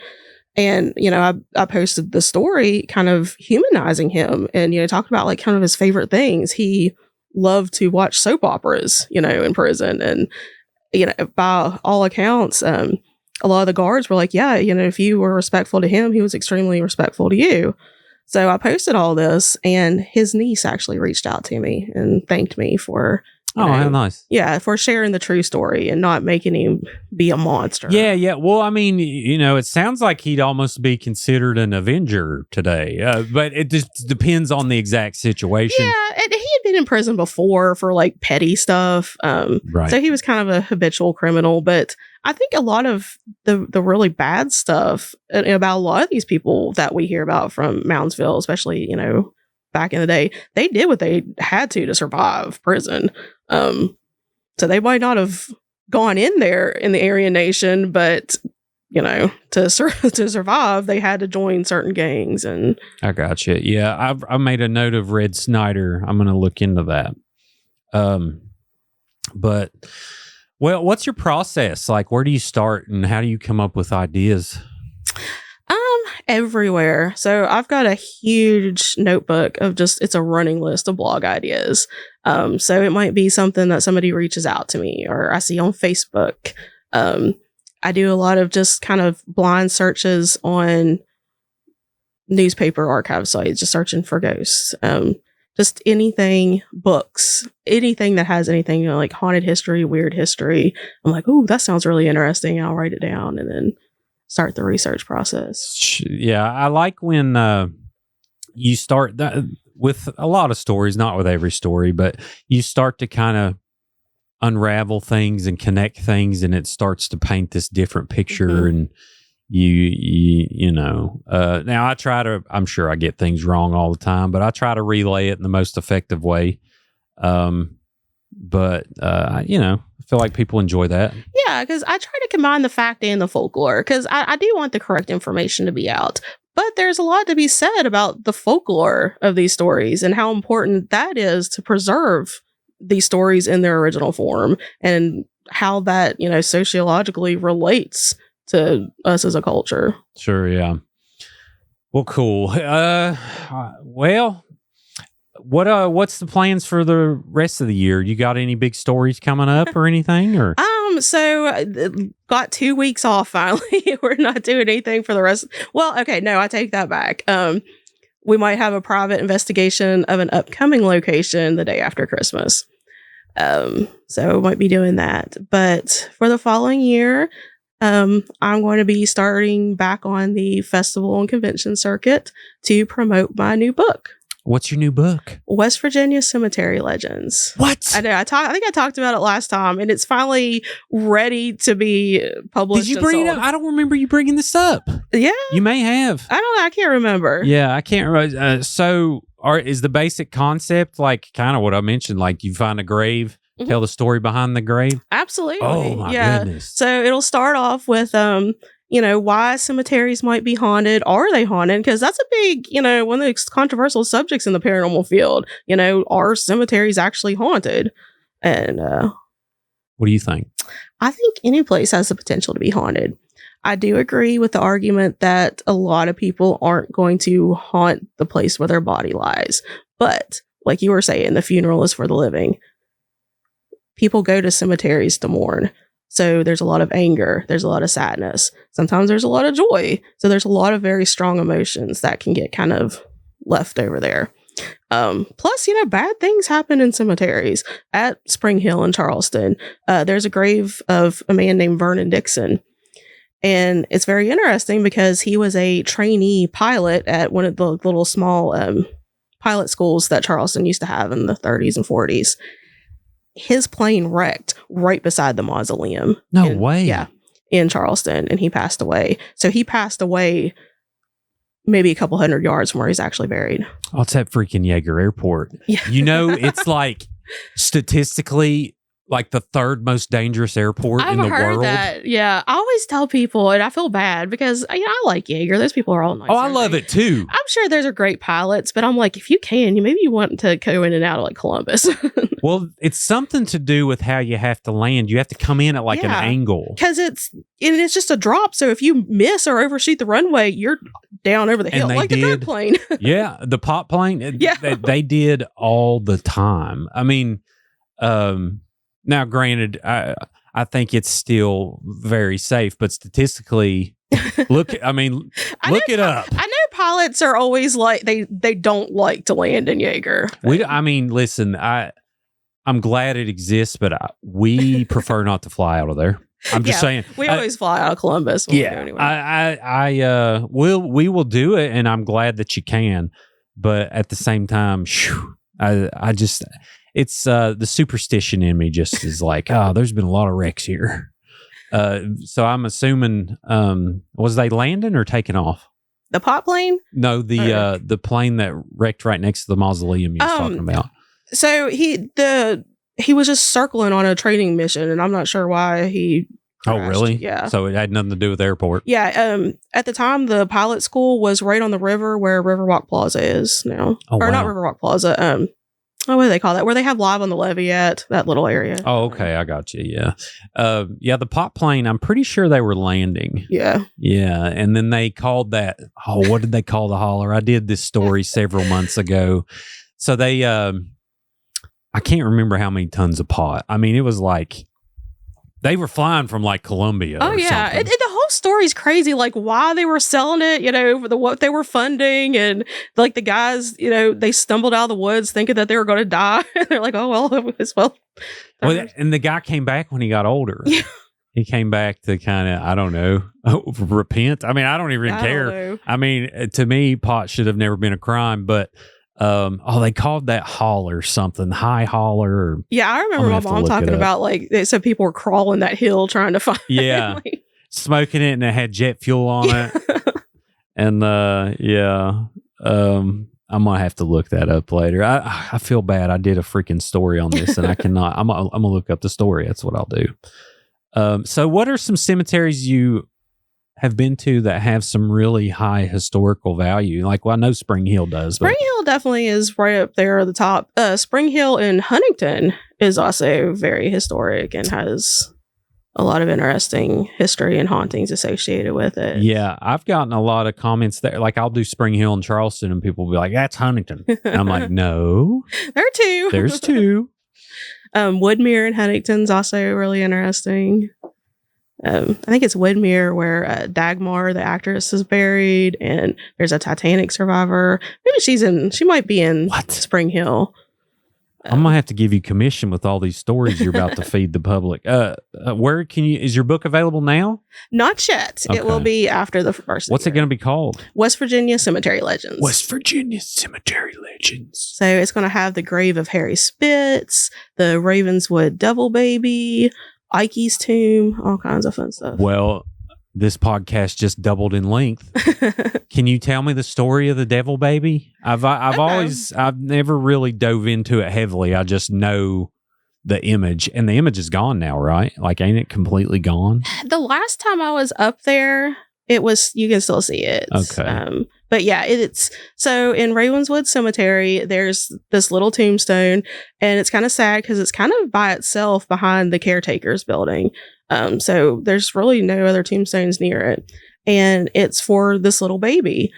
And, I posted the story kind of humanizing him and, talking about like kind of his favorite things. He loved to watch soap operas, in prison. And, by all accounts, a lot of the guards were like, yeah, if you were respectful to him, he was extremely respectful to you. So I posted all this, and his niece actually reached out to me and thanked me for, how nice. Yeah, for sharing the true story and not making him be a monster. Yeah. Well, I mean, it sounds like he'd almost be considered an Avenger today, but it just depends on the exact situation. Yeah, and he had been in prison before for like petty stuff. Right. So he was kind of a habitual criminal, but I think a lot of the really bad stuff about a lot of these people that we hear about from Moundsville, especially, back in the day, they did what they had to survive prison. So they might not have gone in there in the Aryan Nation, but to survive, they had to join certain gangs. And I got you. Yeah, I made a note of Red Snyder. I'm going to look into that. But well, what's your process? Like, where do you start, and how do you come up with ideas? Everywhere. So I've got a huge notebook of it's a running list of blog ideas. So it might be something that somebody reaches out to me or I see on Facebook. I do a lot of just kind of blind searches on newspaper archive sites, just searching for ghosts. Just anything, books, anything that has anything, like haunted history, weird history. I'm like, oh, that sounds really interesting. I'll write it down and then start the research process. Yeah, I like when you start with a lot of stories, not with every story, but you start to kind of unravel things and connect things, and it starts to paint this different picture. Mm-hmm. And now I try to, I'm sure I get things wrong all the time, but I try to relay it in the most effective way. I feel like people enjoy that. Yeah, because I try to combine the fact and the folklore, because I do want the correct information to be out. But there's a lot to be said about the folklore of these stories and how important that is to preserve these stories in their original form, and how that, sociologically relates to us as a culture. Sure, yeah. Well, cool. What's the plans for the rest of the year? You got any big stories coming up or anything? Or so got 2 weeks off finally. We're not doing anything for the rest. Well, okay, no, I take that back. We might have a private investigation of an upcoming location the day after Christmas. So we might be doing that. But for the following year, I'm going to be starting back on the festival and convention circuit to promote my new book. What's your new book? West Virginia Cemetery Legends. What? I know. I think I talked about it last time, and it's finally ready to be published. Did you bring it up? I don't remember you bringing this up. Yeah. You may have. I don't know. I can't remember. Yeah, I can't remember. Is the basic concept like kind of what I mentioned? Like you find a grave, mm-hmm. tell the story behind the grave? Absolutely. Oh, my goodness. So it'll start off with, why cemeteries might be haunted. Are they haunted? Because that's a big, one of the controversial subjects in the paranormal field. Are cemeteries actually haunted? And What do you think? I think any place has the potential to be haunted. I do agree with the argument that a lot of people aren't going to haunt the place where their body lies. But like you were saying, the funeral is for the living. People go to cemeteries to mourn. So there's a lot of anger. There's a lot of sadness. Sometimes there's a lot of joy. So there's a lot of very strong emotions that can get kind of left over there. Plus, bad things happen in cemeteries. At Spring Hill in Charleston, there's a grave of a man named Vernon Dixon. And it's very interesting because he was a trainee pilot at one of the little small pilot schools that Charleston used to have in the 30s and 40s. His plane wrecked right beside the mausoleum. No way. Yeah, in Charleston, and he passed away. So he passed away maybe a couple 100 yards from where he's actually buried. Oh, it's at freaking Yeager Airport. Yeah. It's like statistically like the third most dangerous airport in the world. I've heard that. Yeah. I always tell people, and I feel bad because I like Yeager. Those people are all nice. Oh, I love it too. I'm sure those are great pilots, but I'm like, if you can, maybe you want to go in and out of like Columbus. Well, it's something to do with how you have to land. You have to come in at like an angle. Because it's just a drop. So if you miss or overshoot the runway, you're down over the hill like the drug plane. Yeah. The pop plane. Yeah. They did all the time. I mean, now, granted, I think it's still very safe, but statistically, look it up. I know pilots are always like they don't like to land in Yeager. Listen, I'm glad it exists, but we prefer not to fly out of there. I'm just saying. We always fly out of Columbus. We will do it, and I'm glad that you can. But at the same time, it's the superstition in me just is like, oh, there's been a lot of wrecks here. So I'm assuming, was they landing or taking off? The pot plane? No, the plane that wrecked right next to the mausoleum you was talking about. So he was just circling on a training mission, and I'm not sure why he crashed. Oh, really? Yeah. So it had nothing to do with the airport. Yeah. At the time, the pilot school was right on the river where Riverwalk Plaza is now. Oh, or not Riverwalk Plaza. What do they call that? Where they have Live on the Levee at, that little area. Oh, okay. I got you. Yeah. The pop plane, I'm pretty sure they were landing. Yeah. Yeah. And then they called that, what did they call the holler? I did this story several months ago. So they, I can't remember how many tons of pot. I mean, it was like, they were flying from like Columbia. Oh, yeah. And the whole story's crazy. Like why they were selling it, for what they were funding. And like the guys, they stumbled out of the woods thinking that they were going to die. And they're like, oh, well, as well. And the guy came back when he got older. Yeah. He came back to kind of, I don't know, repent. I mean, I don't even care. I mean, to me, pot should have never been a crime, but they called that holler something, high holler. Yeah, I remember my mom talking about like they said people were crawling that hill trying to find. Yeah, smoking it, and it had jet fuel on it. And I'm gonna have to look that up later. I feel bad. I did a freaking story on this, and I cannot. I'm gonna look up the story. That's what I'll do. So, what are some cemeteries you have been to that have some really high historical value? Like, well, I know Spring Hill does. Spring Hill definitely is right up there at the top. Spring Hill in Huntington is also very historic and has a lot of interesting history and hauntings associated with it. Yeah, I've gotten a lot of comments there. Like, I'll do Spring Hill in Charleston, and people will be like, that's Huntington. And I'm like, no. There are two. There's two. Woodmere in Huntington's also really interesting. I think it's Woodmere where Dagmar, the actress, is buried, and there's a Titanic survivor. Maybe she might be in Spring Hill. I'm gonna have to give you commission with all these stories you're about to feed the public. Where is your book available now? Not yet. Okay. It will be after the first. What's it going to be called? West Virginia Cemetery Legends. West Virginia Cemetery Legends. So it's going to have the grave of Harry Spitz, the Ravenswood Devil Baby, Ikey's tomb, all kinds of fun stuff. Well, this podcast just doubled in length. Can you tell me the story of the Devil Baby? I've never really dove into it heavily. I just know the image, and the image is gone now, right? Like, ain't it completely gone? The last time I was up there, you can still see it. Okay. But yeah, it's so in Ravenswood Cemetery, there's this little tombstone, and it's kind of sad because it's kind of by itself behind the caretaker's building. So there's really no other tombstones near it, and it's for this little baby.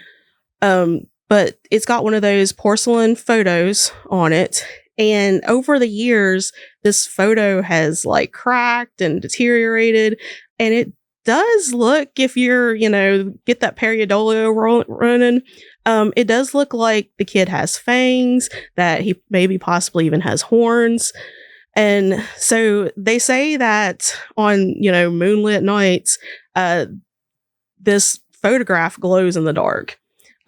But it's got one of those porcelain photos on it. And over the years, this photo has like cracked and deteriorated. And it does look, if you're, get that periodolio running, it does look like the kid has fangs, that he maybe possibly even has horns. And so they say that on, moonlit nights, this photograph glows in the dark.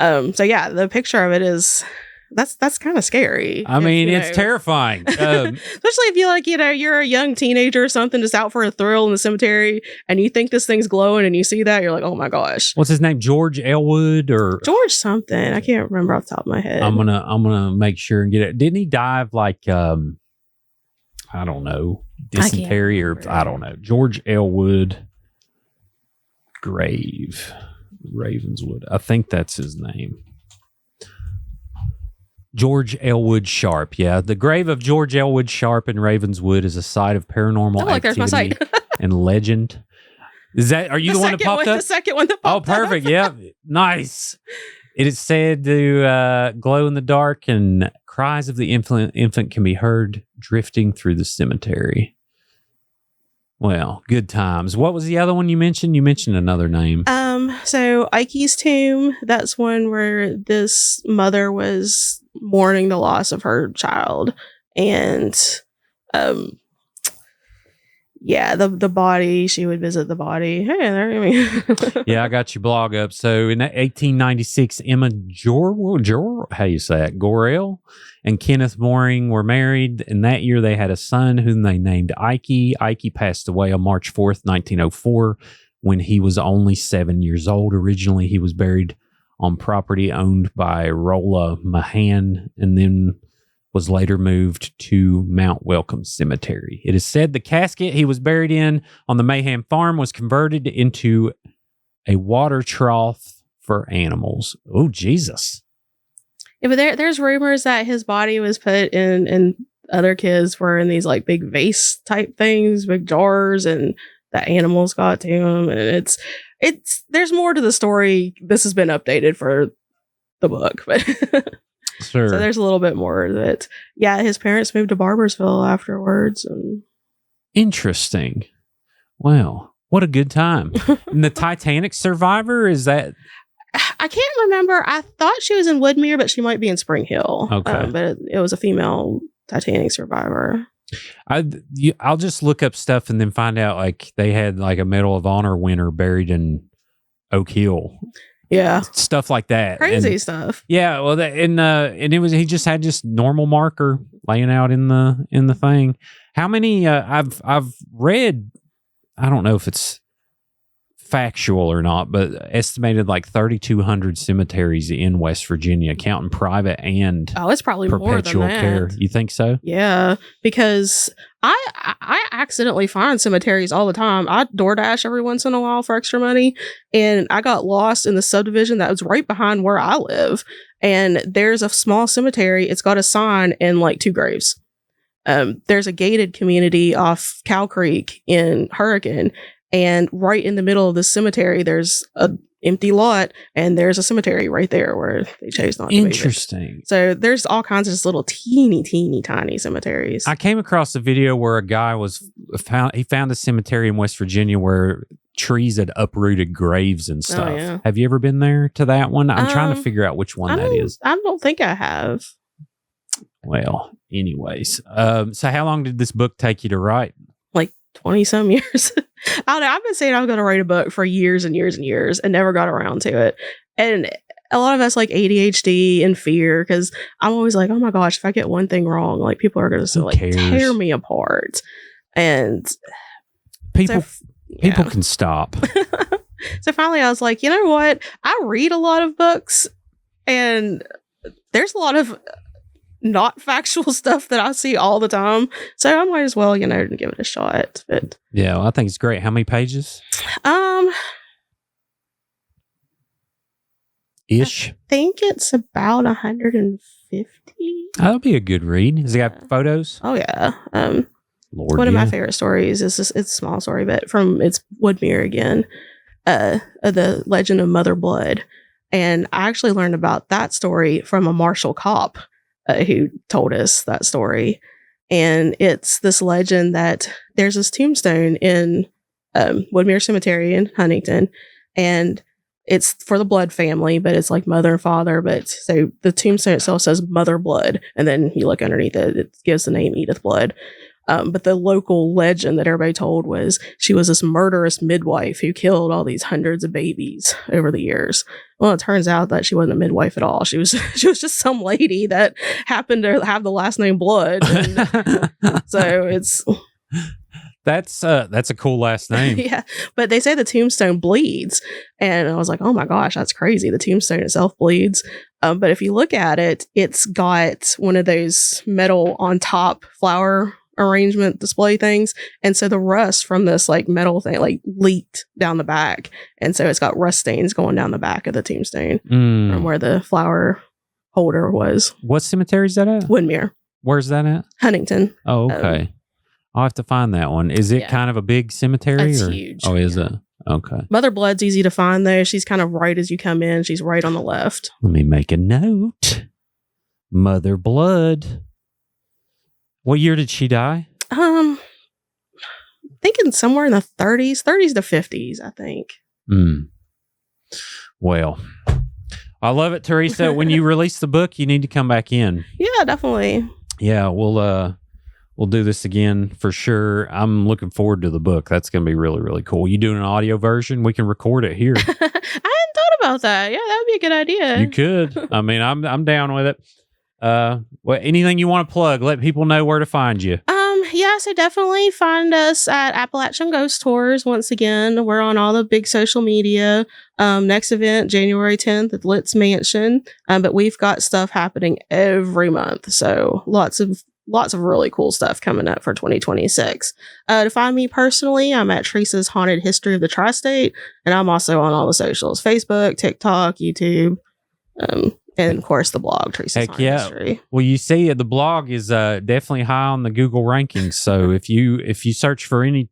So yeah, the picture of it is that's kind of scary. I mean, it's terrifying. Especially if you're a young teenager or something just out for a thrill in the cemetery and you think this thing's glowing and you see that, you're like, oh my gosh. What's his name? George Elwood or George something. I can't remember off the top of my head. I'm gonna make sure and get it. Didn't he die of like I don't know, dysentery or I don't know. George Elwood grave. Ravenswood. I think that's his name. George Elwood Sharp. Yeah. The grave of George Elwood Sharp in Ravenswood is a site of paranormal there's my activity site. and legend. Are you the one that popped up? The second one that popped up. Oh, perfect. Yeah. Nice. It is said to glow in the dark, and cries of the infant can be heard drifting through the cemetery. Well, good times. What was the other one you mentioned? You mentioned another name. So Ike's tomb, that's one where this mother was mourning the loss of her child. And the body, she would visit the body. Hey, there. Yeah, I got your blog up. So in 1896, Emma how you say it? Gorell and Kenneth Mooring were married. And that year they had a son whom they named Ike. Ike passed away on March 4th, 1904, when he was only 7 years old. Originally, he was buried on property owned by Rolla Mahan and then was later moved to Mount Welcome Cemetery. It is said the casket he was buried in on the Mayhem farm was converted into a water trough for animals. Oh, Jesus. Yeah, but there's rumors that his body was put in, and other kids were in these like big vase type things, big jars, and the animals got to him. And there's more to the story. This has been updated for the book, but sure. So there's a little bit more of it. Yeah, his parents moved to Barbersville afterwards. And interesting. Wow, what a good time. And the Titanic survivor, is that? I can't remember. I thought she was in Woodmere, but she might be in Spring Hill. Okay. But it was a female Titanic survivor. I'll just look up stuff and then find out like they had like a Medal of Honor winner buried in Oak Hill. Yeah, stuff like that. Crazy stuff. Yeah, well, and it was he just had just normal marker laying out in the thing. How many? I've read. I don't know if it's factual or not, but estimated like 3,200 cemeteries in West Virginia, counting private and it's probably perpetual more than that. care. You think so? Yeah, because I accidentally find cemeteries all the time. I DoorDash every once in a while for extra money, and I got lost in the subdivision that was right behind where I live. And there's a small cemetery. It's got a sign and like 2 graves. There's a gated community off Cow Creek in Hurricane. And right in the middle of the cemetery, there's an empty lot, and there's a cemetery right there where they chose not to move it. Interesting. So there's all kinds of just little teeny tiny cemeteries. I came across a video where a guy found a cemetery in West Virginia where trees had uprooted graves and stuff. Oh, yeah. Have you ever been there to that one? I'm trying to figure out which one that is. I don't think I have. Well, anyways. So how long did this book take you to write? Like 20 some years. I don't know. I've been saying I was going to write a book for years and years and years and never got around to it. And a lot of us like ADHD and fear, because I'm always like, oh my gosh, if I get one thing wrong, like people are going to like tear me apart. And people can stop. So finally I was like, you know what? I read a lot of books, and there's a lot of not factual stuff that I see all the time. So I might as well, give it a shot. But yeah, well, I think it's great. How many pages? ish. I think it's about 150. That'll be a good read. Has it got photos? Oh yeah. Lord, One of my favorite stories is it's a small story, but it's Woodmere again. The legend of Mother Blood. And I actually learned about that story from a Marshall cop who told us that story. And it's this legend that there's this tombstone in Woodmere Cemetery in Huntington, and it's for the Blood family, but it's like mother and father. But so the tombstone itself says Mother Blood, and then you look underneath it, it gives the name Edith Blood. But the local legend that everybody told was she was this murderous midwife who killed all these hundreds of babies over the years. Well, it turns out that she wasn't a midwife at all. She was just some lady that happened to have the last name Blood. So it's that's a cool last name. yeah. But they say the tombstone bleeds, and I was like, oh my gosh, that's crazy. The tombstone itself bleeds. But if you look at it, it's got one of those metal on top flower arrangement display things, and so the rust from this like metal thing like leaked down the back, and so it's got rust stains going down the back of the tombstone from where the flower holder was. What cemetery is that at? Woodmere. Where's that at? Huntington. Oh, okay. I'll have to find that one. Is it kind of a big cemetery? It's huge. Oh, is it? Okay. Mother Blood's easy to find though. She's kind of right as you come in. She's right on the left. Let me make a note. Mother Blood. What year did she die? Thinking somewhere in the 30s to 50s, I think. Well, I love it, Theresa. When you release the book, you need to come back in. Yeah, definitely. Yeah, we'll do this again for sure. I'm looking forward to the book. That's going to be really, really cool. You doing an audio version? We can record it here. I hadn't thought about that. Yeah, that would be a good idea. You could. I mean, I'm down with it. Well, anything you want to plug? Let people know where to find you. Yeah, so definitely find us at Appalachian Ghost Tours. Once again, we're on all the big social media. Next event, January 10th at Litz Mansion. But we've got stuff happening every month. So lots of really cool stuff coming up for 2026. To find me personally, I'm at Teresa's Haunted History of the Tri-State, and I'm also on all the socials: Facebook, TikTok, YouTube, and of course the blog, Teresa's Haunted History. Well, you see, the blog is definitely high on the Google rankings. So if you search for any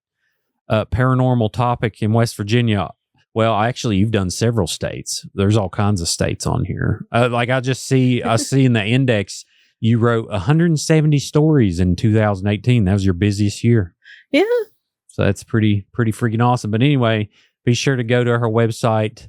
paranormal topic in West Virginia, well, actually, you've done several states. There's all kinds of states on here. Like I see in the index, you wrote 170 stories in 2018. That was your busiest year. Yeah. So that's pretty freaking awesome. But anyway, be sure to go to her website.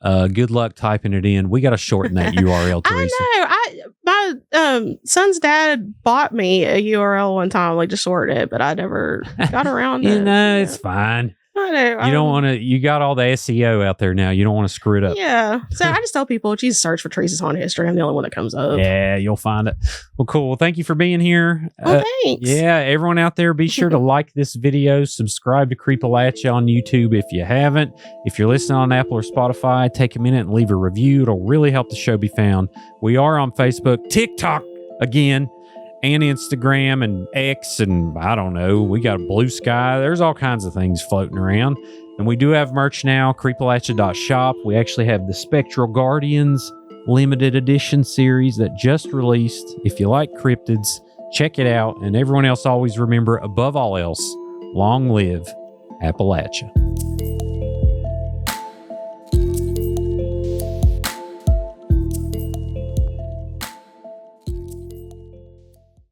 Good luck typing it in. We got to shorten that URL, Theresa. I know. My son's dad bought me a URL one time, like to shorten it, but I never got around to it. It's fine. I know. You don't want to. You got all the SEO out there now. You don't want to screw it up. Yeah. So I just tell people, Jesus, search for Teresa's Haunted History. I'm the only one that comes up. Yeah, you'll find it. Well, cool. Well, thank you for being here. Oh, thanks. Yeah, everyone out there, be sure to like this video. Subscribe to Creepalachia on YouTube if you haven't. If you're listening on Apple or Spotify, take a minute and leave a review. It'll really help the show be found. We are on Facebook, TikTok again, and Instagram and X, and I don't know, we got Blue Sky. There's all kinds of things floating around. And we do have merch now, creepalachia.shop. We actually have the Spectral Guardians limited edition series that just released. If you like cryptids, check it out. And everyone else, always remember, above all else, long live Appalachia.